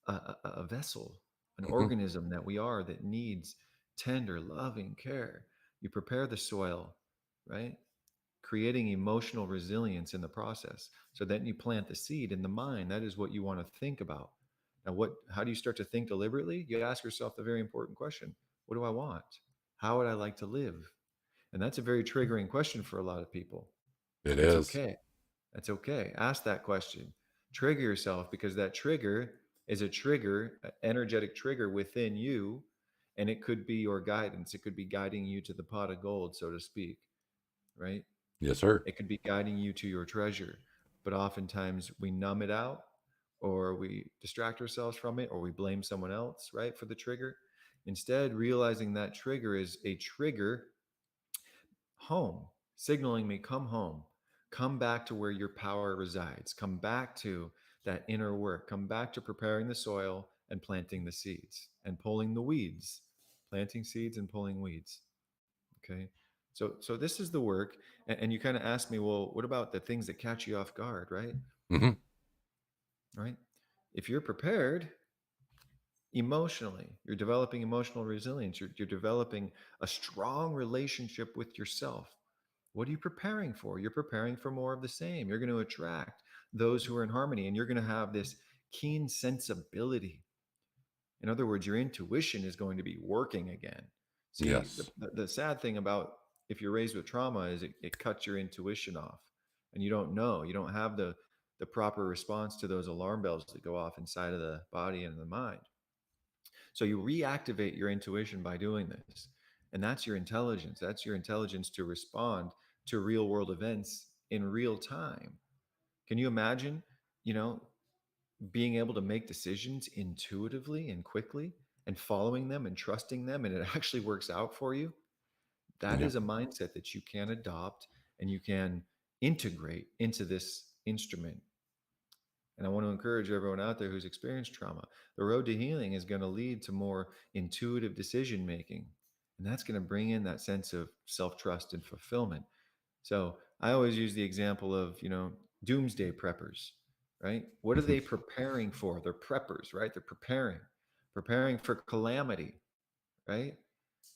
a vessel, an Hmm. organism that we are that needs tender, loving care. You prepare the soil, right? Creating emotional resilience in the process. So then you plant the seed in the mind. That is what you want to think about. Now, how do you start to think deliberately? You ask yourself the very important question: what do I want? How would I like to live? And that's a very triggering question for a lot of people. It That's is. okay. That's okay. Ask that question. Trigger yourself, because that trigger is a trigger, an energetic trigger within you. And it could be your guidance. It could be guiding you to the pot of gold, so to speak, right? Yes, sir. It could be guiding you to your treasure. But oftentimes we numb it out, or we distract ourselves from it, or we blame someone else, right, for the trigger. Instead, realizing that trigger is a trigger home, signaling me, come home, come back to where your power resides, come back to that inner work, come back to preparing the soil and planting the seeds and pulling the weeds, planting seeds and pulling weeds. Okay. So this is the work. And you kind of asked me, well, what about the things that catch you off guard, right? Hmm. Right. If you're prepared emotionally, you're developing emotional resilience, you're developing a strong relationship with yourself. What are you preparing for? You're preparing for more of the same. You're going to attract those who are in harmony, and you're going to have this keen sensibility. In other words, your intuition is going to be working again. See, Yes. the sad thing about if you're raised with trauma is it cuts your intuition off, and you don't know, you don't have the proper response to those alarm bells that go off inside of the body and the mind. So you reactivate your intuition by doing this. And that's your intelligence. That's your intelligence to respond to real world events in real time. Can you imagine, you know, being able to make decisions intuitively and quickly and following them and trusting them, and it actually works out for you? That Yeah. is a mindset that you can adopt and you can integrate into this instrument And I want to encourage everyone out there who's experienced trauma. The road to healing is going to lead to more intuitive decision making. And that's going to bring in that sense of self trust and fulfillment. So I always use the example of, doomsday preppers, right? What are Mhm. they preparing for? They're preppers, right? They're preparing for calamity, right?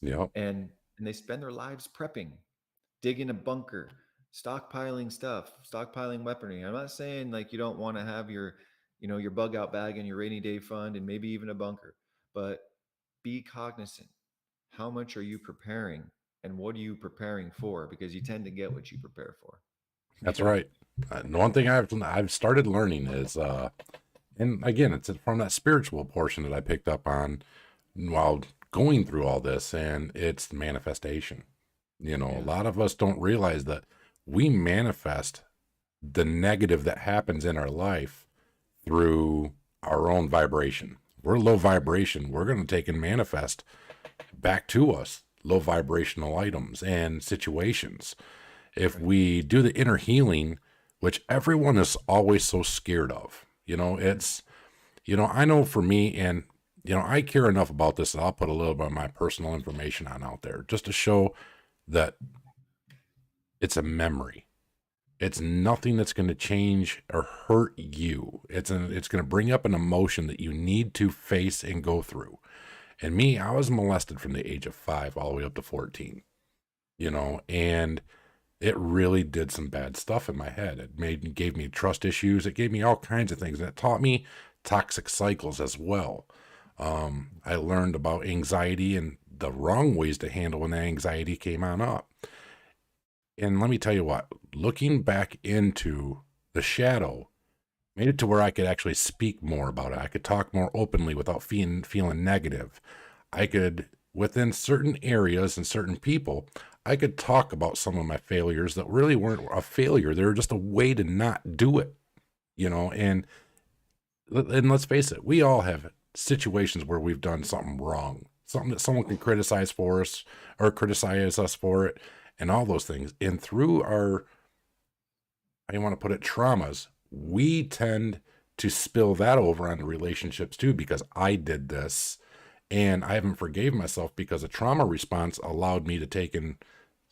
Yep. And they spend their lives prepping, digging a bunker, stockpiling stuff, stockpiling weaponry. I'm not saying like you don't want to have your bug out bag and your rainy day fund and maybe even a bunker, but be cognizant. How much are you preparing and what are you preparing for? Because you tend to get what you prepare for. That's right. The one thing I've started learning is, and again, it's from that spiritual portion that I picked up on while going through all this, and it's manifestation. A Yeah. lot of us don't realize that we manifest the negative that happens in our life through our own vibration. We're low vibration. We're going to take and manifest back to us low vibrational items and situations. If Right. we do the inner healing, which everyone is always so scared of, I know for me, and, I care enough about this that I'll put a little bit of my personal information on out there just to show that it's a memory. It's nothing that's going to change or hurt you. It's going to bring up an emotion that you need to face and go through. And me, I was molested from the age of 5 all the way up to 14, and it really did some bad stuff in my head. Gave me trust issues. It gave me all kinds of things. And it taught me toxic cycles as well. I learned about anxiety and the wrong ways to handle when that anxiety came on up. And let me tell you what, looking back into the shadow made it to where I could actually speak more about it. I could talk more openly without feeling negative. I could, within certain areas and certain people, I could talk about some of my failures that really weren't a failure. They were just a way to not do it, and let's face it, we all have situations where we've done something wrong, something that someone can criticize for us or criticize us for it, and all those things. And through our, I want to put it, traumas, we tend to spill that over onto relationships too, because I did this and I haven't forgave myself because a trauma response allowed me to take in,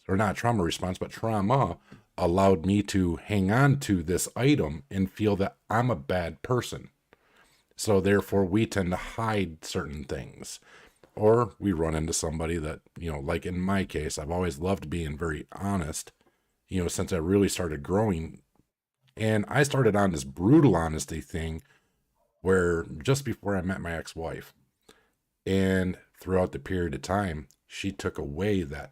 or not trauma response, but trauma allowed me to hang on to this item and feel that I'm a bad person. So therefore we tend to hide certain things. Or we run into somebody that, like in my case, I've always loved being very honest, since I really started growing. And I started on this brutal honesty thing where just before I met my ex-wife, and throughout the period of time, she took away that,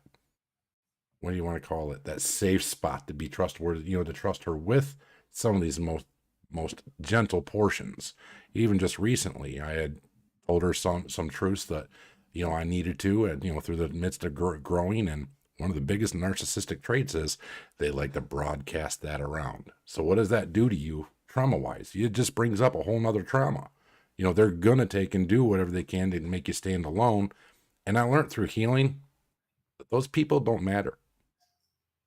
what do you want to call it, that safe spot to be trustworthy, to trust her with some of these most gentle portions. Even just recently, I had told her some truths that, I needed to, and, through the midst of growing. And one of the biggest narcissistic traits is they like to broadcast that around. So what does that do to you trauma wise? It just brings up a whole nother trauma. They're gonna take and do whatever they can to make you stand alone. And I learned through healing that those people don't matter.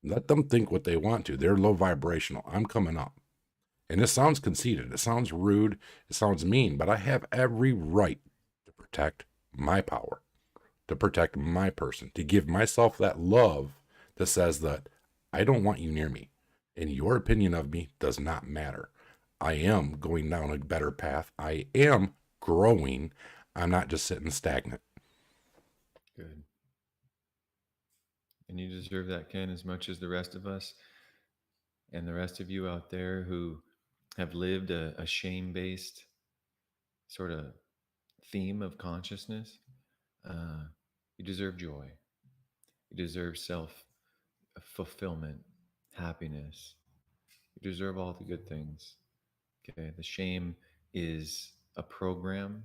Let them think what they want to. They're low vibrational. I'm coming up. And this sounds conceited. It sounds rude. It sounds mean, but I have every right to protect my power, to protect my person, to give myself that love that says that I don't want you near me. And your opinion of me does not matter. I am going down a better path. I am growing. I'm not just sitting stagnant. Good. And you deserve that, Ken, as much as the rest of us and the rest of you out there who have lived a shame based sort of theme of consciousness. Uh, you deserve joy. You deserve self fulfillment, happiness. You deserve all the good things. Okay. The shame is a program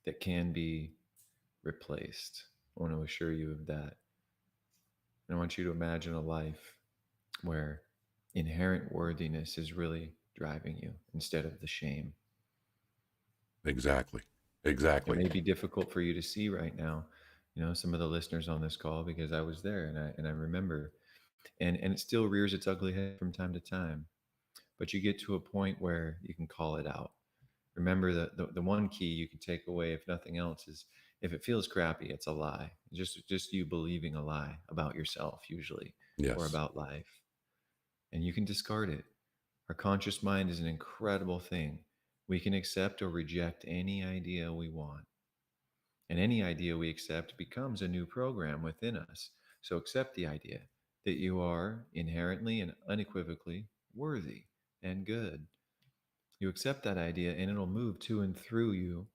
that can be replaced. I want to assure you of that. And I want you to imagine a life where inherent worthiness is really driving you instead of the shame. Exactly. It Exactly. may be difficult for you to see right now, some of the listeners on this call because I was there and I remember, and it still rears its ugly head from time to time. but you get to a point where you can call it out. Remember the one key you can take away, if nothing else, is if it feels crappy, it's a lie. Just you believing a lie about yourself, usually, or Yes. about life. And you can discard it. Our conscious mind is an incredible thing. We can accept or reject any idea we want. And any idea we accept becomes a new program within us. So accept the idea that you are inherently and unequivocally worthy and good. You accept that idea and it'll move to and through you.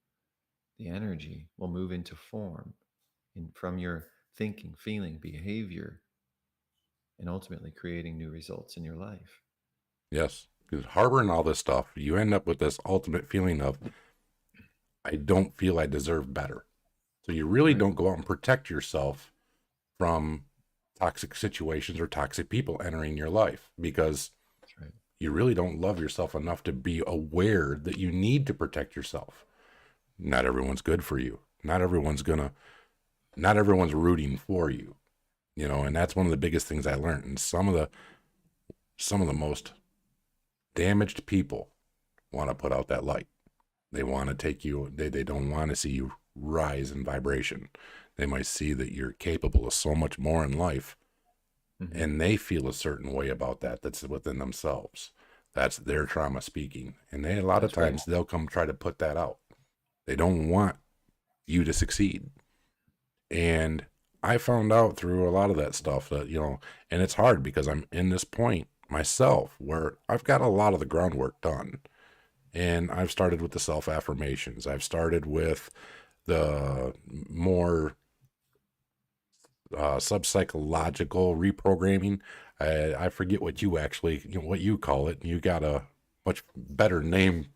The energy will move into form from your thinking, feeling, behavior, and ultimately creating new results in your life. Yes. Because harboring all this stuff, you end up with this ultimate feeling of, I don't feel I deserve better. So you really Right? don't go out and protect yourself from toxic situations or toxic people entering your life because That's right. you really don't love yourself enough to be aware that you need to protect yourself. Not everyone's good for you. Not everyone's rooting for you, and that's one of the biggest things I learned. And some of the most damaged people want to put out that light. They want to take you, they don't want to see you rise in vibration. They might see that you're capable of so much more in life, Hmm. and they feel a certain way about that's within themselves. That's their trauma speaking. And a lot of That's right. times they'll come try to put that out. They don't want you to succeed. And I found out through a lot of that stuff that, and it's hard because I'm in this point myself where I've got a lot of the groundwork done. And I've started with the self affirmations. I've started with the more sub-psychological reprogramming. I forget what you actually, what you call it. You got a much better name,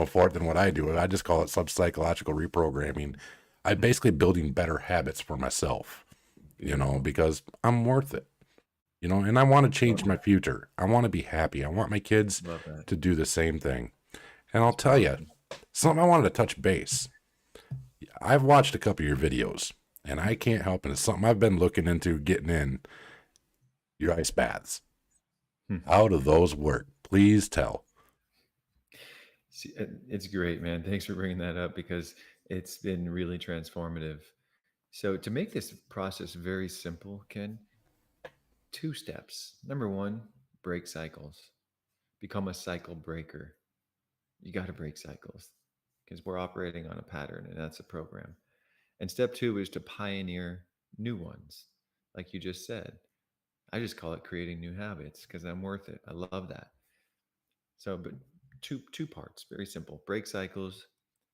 for it than what I do. I just call it sub-psychological reprogramming. I'm Mhm. basically building better habits for myself, Beautiful. because I'm worth it, and I want to change Love my that. future. I want to be happy. I want my kids Love that. to do the same thing. And I'll It's tell you, powerful. something I wanted to touch base. I've watched a couple of your videos, and I can't help it. It's something I've been looking into getting in. Your ice baths. How do those work? Please tell. See, it's great, man. Thanks for bringing that up because it's been really transformative. So, to make this process very simple, Ken, two steps. Number one, break cycles. Become a cycle breaker. You got to break cycles because we're operating on a pattern and that's a program. And step two is to pioneer new ones. Like you just said, I just call it creating new habits because I'm worth it. I love that. So, but two parts, very simple: break cycles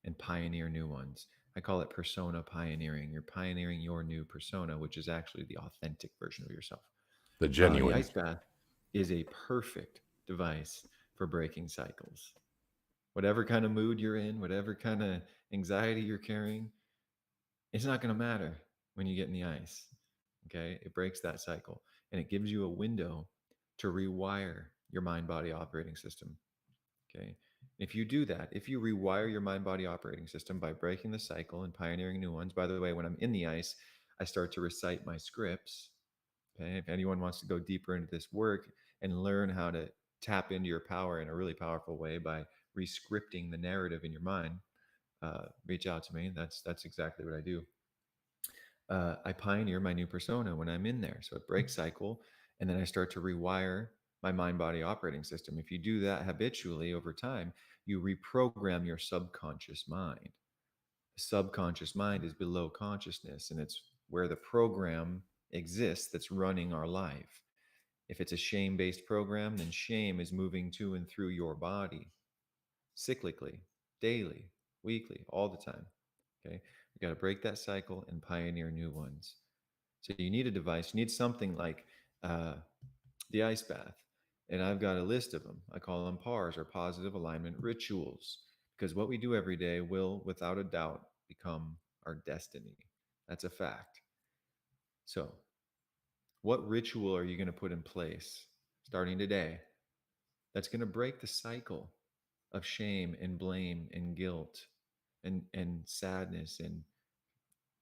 and pioneer new ones. I call it persona pioneering. You're pioneering your new persona, which is actually the authentic version of yourself. The The genuine. ice bath is a perfect device for breaking cycles. Whatever kind of mood you're in, whatever kind of anxiety you're carrying, it's not going to matter when you get in the ice. Okay. It breaks that cycle and it gives you a window to rewire your mind body operating system. Okay. If you do that, if you rewire your mind body operating system by breaking the cycle and pioneering new ones, by the way, when I'm in the ice, I start to recite my scripts. Okay. If anyone wants to go deeper into this work and learn how to tap into your power in a really powerful way by rescripting the narrative in your mind, reach out to me. That's exactly what I do. I pioneer my new persona when I'm in there. So it breaks cycle, and then I start to rewire my mind body operating system. If you do that habitually over time, you reprogram your subconscious mind. The subconscious mind is below consciousness, and it's where the program exists that's running our life. If it's a shame based program, then shame is moving to and through your body cyclically, daily, weekly, all the time. Okay. We got to break that cycle and pioneer new ones. So you need a device. You need something like uh, the ice bath. And I've got a list of them. I call them PARs or positive alignment rituals because what we do every day will, without a doubt, become our destiny. That's a fact. So, what ritual are you going to put in place starting today that's going to break the cycle of shame and blame and guilt and sadness and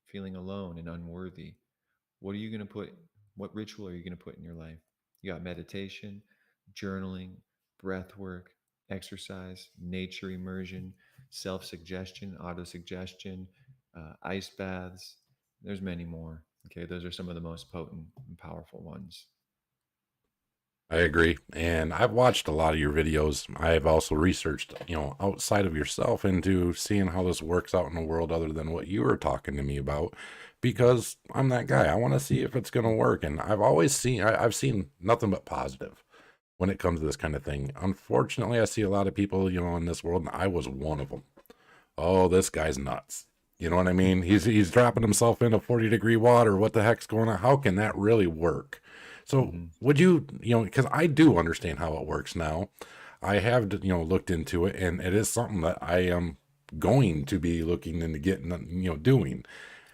feeling alone and unworthy? What are you going to put? What ritual are you going to put in your life? You got meditation, journaling, breath work, exercise, nature immersion, self suggestion, auto suggestion, ice baths. There's many more. Okay, those are some of the most potent and powerful ones. I agree. And I've watched a lot of your videos. I've also researched, outside of yourself into seeing how this works out in the world other than what you were talking to me about, because I'm that guy. I want to see if it's going to work. And I've seen nothing but positive when it comes to this kind of thing. Unfortunately, I see a lot of people, in this world, and I was one of them. Oh, this guy's nuts. You know what I mean? He's dropping himself into 40-degree water. What the heck's going on? How can that really work? So Mm-hmm. would you, because I do understand how it works now. I have, looked into it, and it is something that I am going to be looking into getting, doing.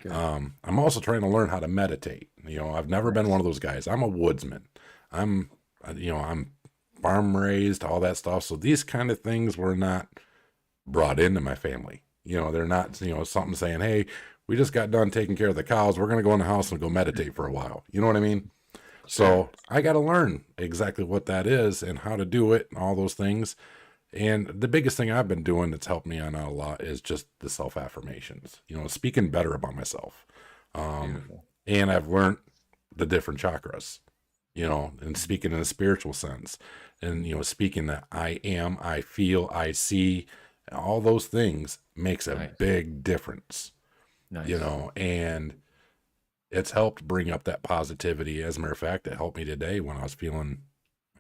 Good. I'm also trying to learn how to meditate. I've never been one Nice. of those guys. I'm a woodsman. I'm, I'm farm raised, all that stuff. So these kind of things were not brought into my family. They're not, something saying, hey, we just got done taking care of the cows. We're going to go in the house and go meditate for a while. You know what I mean? Sure. So I got to learn exactly what that is and how to do it and all those things. And the biggest thing I've been doing that's helped me on a lot is just the self affirmations, speaking better about myself. Um, Beautiful. and I've learned the different chakras, and Mhm. speaking in a spiritual sense and, speaking that I am, I feel, I see, all those things makes a Nice. big difference, Nice. and it's helped bring up that positivity. As a matter of fact, it helped me today when I was feeling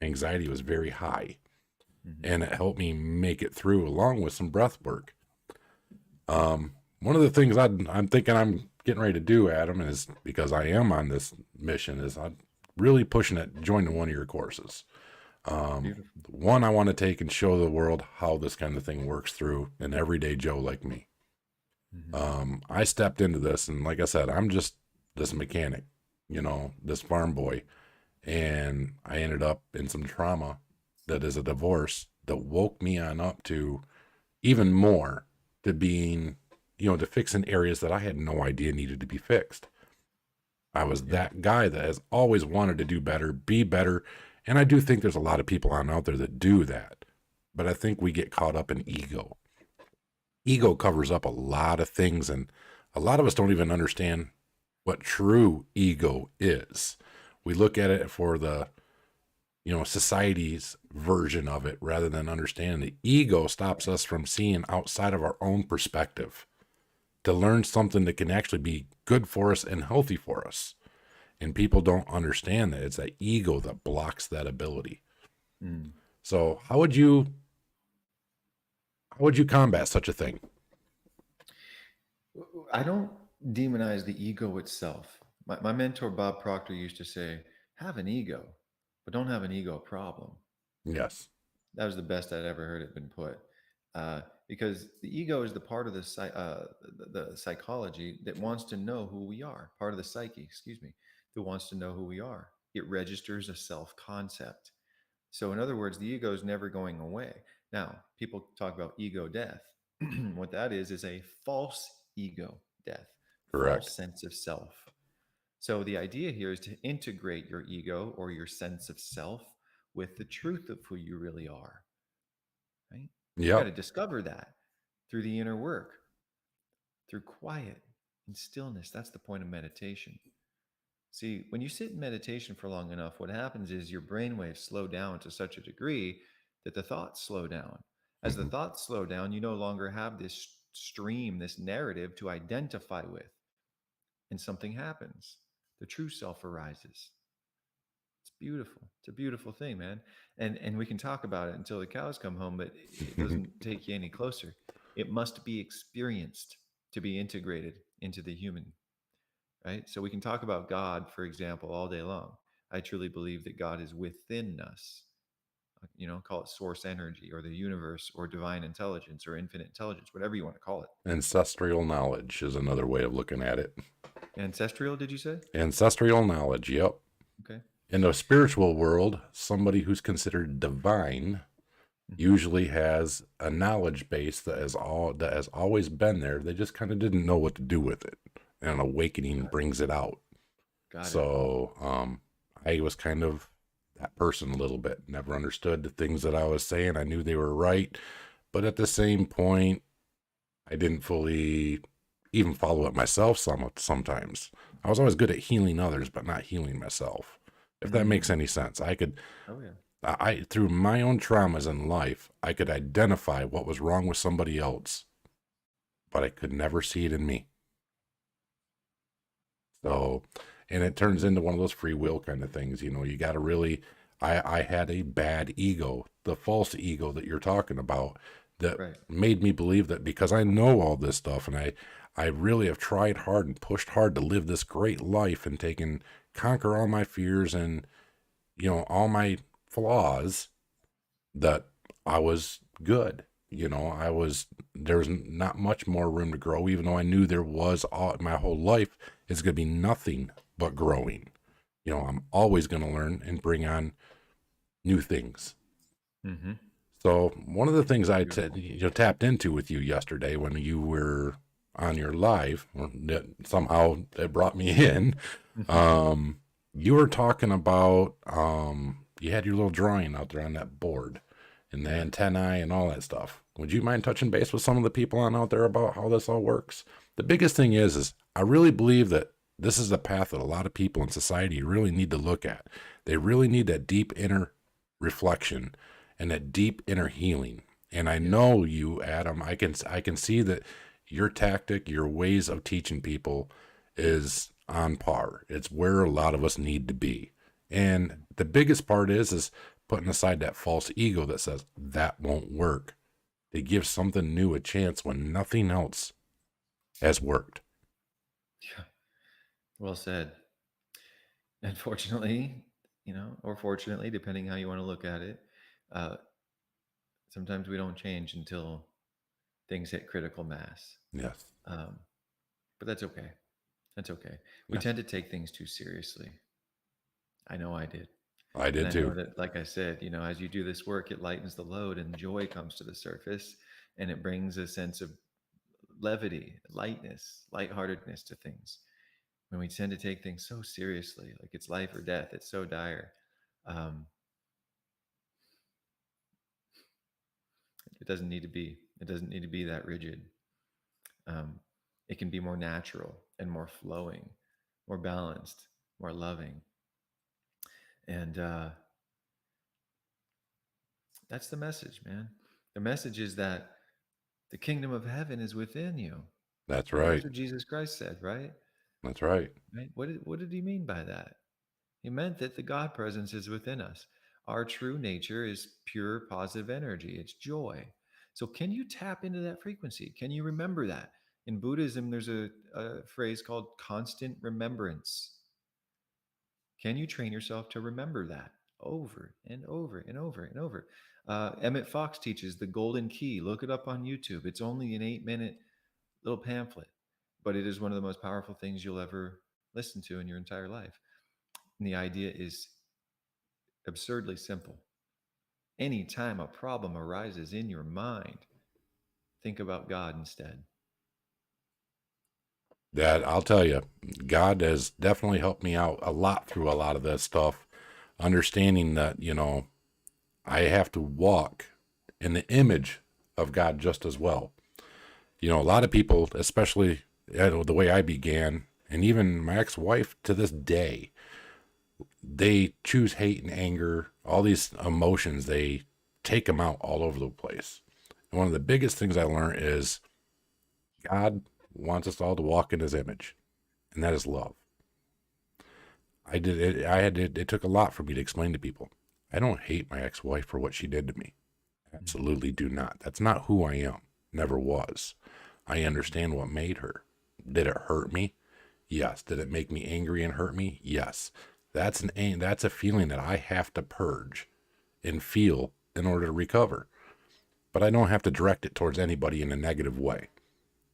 anxiety was very high, Hmm. and it helped me make it through along with some breath work. One of the things I'm thinking I'm getting ready to do, Adam, is because I am on this mission, is I'm really pushing it, joining one of your courses. Beautiful. One I want to take and show the world how this kind of thing works through an everyday Joe like me. Hmm. I stepped into this, and like I said, I'm just this mechanic, this farm boy, and I ended up in some trauma that is a divorce that woke me on up to even more, to being, to fixing areas that I had no idea needed to be fixed. I was Yeah. that guy that has always wanted to do better, be better. And I do think there's a lot of people out there that do that. But I think we get caught up in ego. Ego covers up a lot of things, and a lot of us don't even understand what true ego is. We look at it for the, society's version of it rather than understanding the ego stops us from seeing outside of our own perspective to learn something that can actually be good for us and healthy for us. And people don't understand that it's that ego that blocks that ability. Mm. So how would you combat such a thing? I don't demonize the ego itself. My mentor, Bob Proctor, used to say, have an ego, but don't have an ego problem. Yes. That was the best I'd ever heard it been put. Because the ego is the part of the psychology that wants to know who we are, part of the psyche, excuse me, that wants to know who we are. It registers a self concept. So, in other words, the ego is never going away. Now, people talk about ego death. What that is a false ego death, Correct. false sense of self. So, the idea here is to integrate your ego or your sense of self with the truth of who you really are, right? You got Yep. to discover that through the inner work, through quiet and stillness. That's the point of meditation. See, when you sit in meditation for long enough, what happens is your brainwaves slow down to such a degree that the thoughts slow down. As the Mhm. thoughts slow down, you no longer have this stream, this narrative to identify with, and something happens. The true self arises. It's beautiful. It's a beautiful thing, man. And we can talk about it until the cows come home, but it doesn't take you any closer. It must be experienced to be integrated into the human, right? So we can talk about God, for example, all day long. I truly believe that God is within us. Call it source energy or the universe or divine intelligence or infinite intelligence, whatever you want to call it. Ancestral knowledge is another way of looking at it. Ancestral, did you say? Ancestral knowledge. Yep. Okay. In the spiritual world, somebody who's considered divine Hmm. usually has a knowledge base that has always been there. They just kind of didn't know what to do with it. And an awakening Got it. brings it out. Got it. So I was kind of that person a little bit. Never understood the things that I was saying. I knew they were right, but at the same point, I didn't fully even follow it myself sometimes. I was always good at healing others, but not healing myself. If that makes Mm. any sense. Oh yeah. I through my own traumas in life, I could identify what was wrong with somebody else, but I could never see it in me. So, and it turns into one of those free will kind of things. You got to really, I had a bad ego, the false ego that you're talking about, that Right. made me believe that because I know all this stuff and I really have tried hard and pushed hard to live this great life and conquer all my fears and, all my flaws, that I was good. There's not much more room to grow, even though I knew there was my whole life is going to be nothing but growing. I'm always going to learn and bring on new things. Mm-hmm. So one of the things Beautiful. tapped into with you yesterday when you were on your live, or that somehow it brought me in, um, you were talking about, you had your little drawing out there on that board and the Yeah. antennae and all that stuff. Would you mind touching base with some of the people on out there about how this all works? The biggest thing is I really believe that this is the path that a lot of people in society really need to look at. They really need that deep inner reflection and that deep inner healing. And I Yes. know you, Adam, I can see that your tactic, your ways of teaching people is on par. It's where a lot of us need to be. And the biggest part is putting aside that false ego that says that won't work, to give something new a chance when nothing else has worked. Yeah. Well said. Unfortunately, or fortunately, depending how you want to look at it, uh, sometimes we don't change until things hit critical mass. Yes. Um, but that's okay. That's okay. We Yes. tend to take things too seriously. I know I did. I And did I know too. that, like I said, as you do this work, it lightens the load and joy comes to the surface and it brings a sense of levity, lightness, lightheartedness to things. When we tend to take things so seriously, like it's life or death, it's so dire. Um, it doesn't need to be. It doesn't need to be that rigid. Um, it can be more natural and more flowing, more balanced, more loving. And that's the message, man. The message is that the kingdom of heaven is within you. That's That's right. what Jesus Christ said, right? That's right. Right? What did he mean by that? He meant that the God presence is within us. Our true nature is pure positive energy. It's joy. So can you tap into that frequency? Can you remember that? In Buddhism, there's a phrase called constant remembrance. Can you train yourself to remember that over and over and over and over? Emmett Fox teaches the golden key. Look it up on YouTube. It's only an 8-minute little pamphlet, but it is one of the most powerful things you'll ever listen to in your entire life. And the idea is absurdly simple. Anytime a problem arises in your mind, think about God instead. That I'll tell you, God has definitely helped me out a lot through a lot of this stuff, understanding that, I have to walk in the image of God just as well. A lot of people, especially the way I began, and even my ex-wife to this day, they choose hate and anger, all these emotions, they take them out all over the place. And one of the biggest things I learned is God wants us all to walk in his image, and that is love. I did it. It took a lot for me to explain to people. I don't hate my ex-wife for what she did to me. Mm-hmm. Absolutely do not. That's not who I am. Never was. I understand what made her. Did it hurt me? Yes. Did it make me angry and hurt me? Yes. That's a feeling that I have to purge and feel in order to recover. But I don't have to direct it towards anybody in a negative way.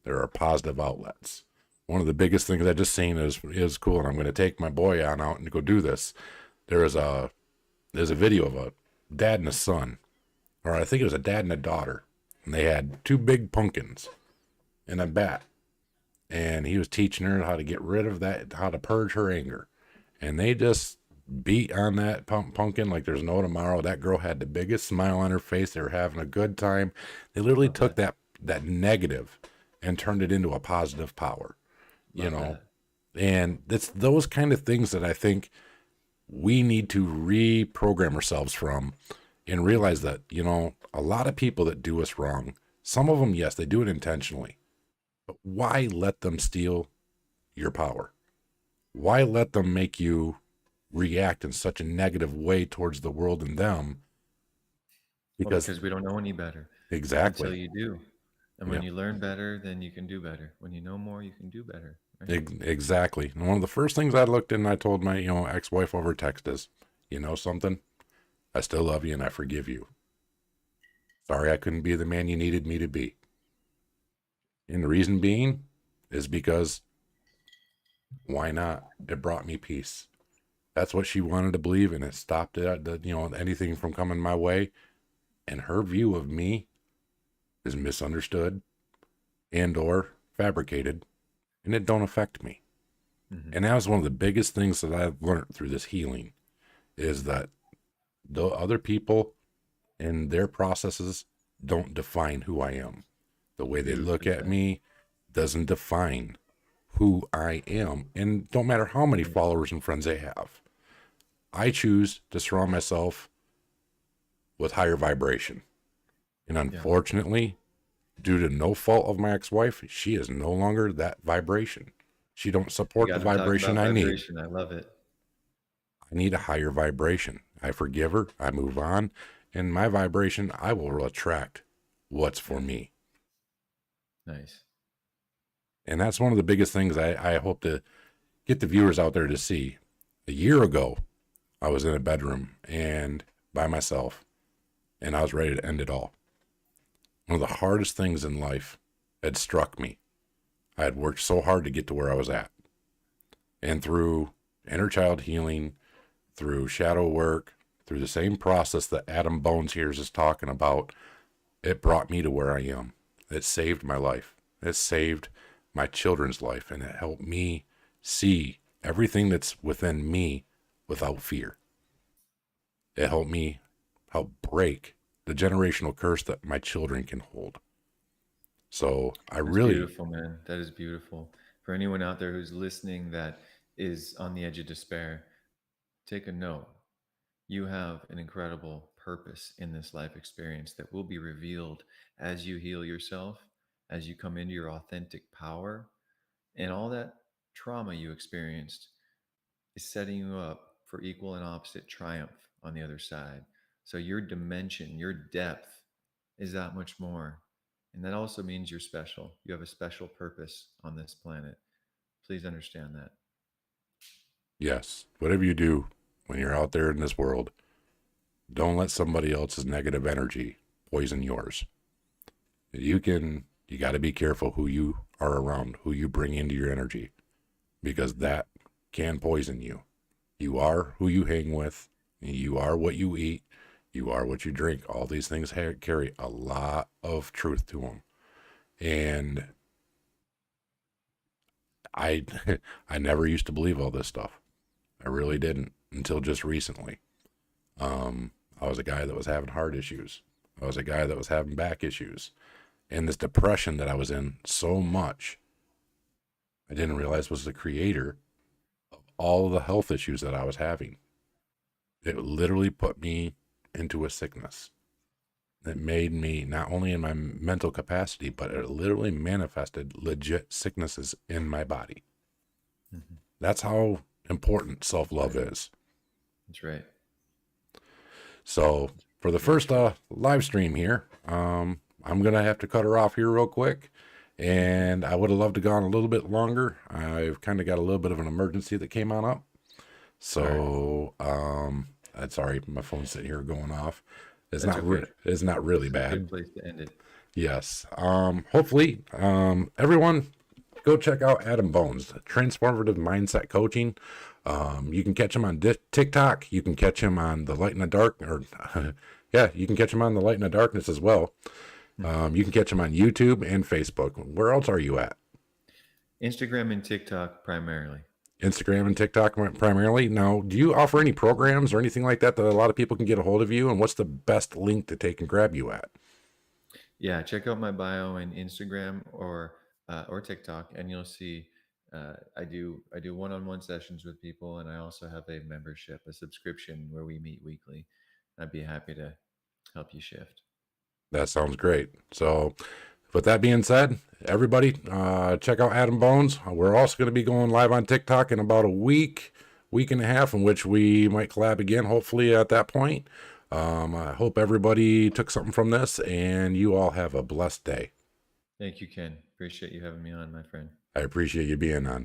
There are positive outlets. One of the biggest things I just seen is cool, and I'm going to take my boy on out and go do this. There is a there's a video of a dad and a son, or I think it was a dad and a daughter, and they had two big pumpkins and a bat, and he was teaching her how to get rid of that, how to purge her anger, and they just beat on that pumpkin like there's no tomorrow. That girl had the biggest smile on her face. They were having a good time. They literally Love took that. that negative and turned it into a positive power, you Love know. that. And it's those kind of things that I think we need to reprogram ourselves from and realize that, a lot of people that do us wrong, some of them, yes, they do it intentionally, but why let them steal your power? Why let them make you react in such a negative way towards the world and them? Well, Because because we don't know any better until exactly, you do. And when yeah, you learn better, then you can do better. When you know more, you can do better, right? exactly. And one of the first things I looked in and I told my, ex-wife over text is, you know something? I still love you and I forgive you. Sorry I couldn't be the man you needed me to be. And the reason being is because why not? It brought me peace. That's what she wanted to believe, and it stopped anything from coming my way. And her view of me is misunderstood and or fabricated, and it don't affect me. Mm-hmm. And that was one of the biggest things that I've learned through this healing is that the other people and their processes don't define who I am. The way they look Beautifully at said. me doesn't define who I am. And don't matter how many Right. followers and friends they have, I choose to surround myself with higher vibration. And Yeah. unfortunately, due to no fault of my ex-wife, she is no longer that vibration. She don't We support the got to talk vibration about I need. vibration. I love it. I need a higher vibration. I forgive her, I move on, and my vibration, I will attract what's for me. Nice. And that's one of the biggest things I hope to get the viewers out there to see. A year ago, I was in a bedroom and by myself, and I was ready to end it all. One of the hardest things in life had struck me. I had worked so hard to get to where I was at. And through inner child healing, through shadow work, through the same process that Adam Bones here is talking about, it brought me to where I am. It saved my life. It saved my children's life, and it helped me see everything that's within me without fear. It helped me help break the generational curse that my children can hold. So I That's really, beautiful, man. That is beautiful. For anyone out there who's listening that is on the edge of despair, take a note. You have an incredible purpose in this life experience that will be revealed as you heal yourself, as you come into your authentic power, and all that trauma you experienced is setting you up for equal and opposite triumph on the other side. So your dimension, your depth is that much more. And that also means you're special. You have a special purpose on this planet. Please understand that. yes, whatever you do when you're out there in this world, don't let somebody else's negative energy poison yours. You got to be careful who you are around, who you bring into your energy, because that can poison you. You are who you hang with, you are what you eat, you are what you drink. All these things carry a lot of truth to them. And I, I never used to believe all this stuff. I really didn't until just recently. I was a guy that was having heart issues. I was a guy that was having back issues. And this depression that I was in so much, I didn't realize was the creator of all of the health issues that I was having. It literally put me into a sickness. It made me not only in my mental capacity, but it literally manifested legit sicknesses in my body. Mhm. That's how important self That's love right. is. That's right. So for the Very first true. live stream here, I'm gonna have to cut her off here real quick. Okay. And I would have loved to gone a little bit longer. I've kind of got a little bit of an emergency that came on up. Sorry. So I'm sorry, my phone's sitting here going off. That's okay. It's not really This is a bad. good place to end it. Yes. Hopefully, everyone go check out Adam Bones, Transformative Mindset Coaching. You can catch him on TikTok. You can catch him on the Light in the Dark, or yeah, you can catch him on the Light in the Darkness as well. Mhm. You can catch him on YouTube and Facebook. Where else are you at? Instagram and TikTok primarily. Instagram and TikTok primarily. Now, do you offer any programs or anything like that that a lot of people can get a hold of you? And what's the best link that they can grab you at? Yeah, check out my bio in Instagram or TikTok, and you'll see I do one-on-one sessions with people, and I also have a membership, a subscription where we meet weekly. I'd be happy to help you shift. That sounds great. So, with that being said, everybody, check out Adam Bones. We're also going to be going live on TikTok in about a week and a half, in which we might collab again, hopefully at that point. I hope everybody took something from this, and you all have a blessed day. Thank you, Ken. Appreciate you having me on, my friend. I appreciate you being on.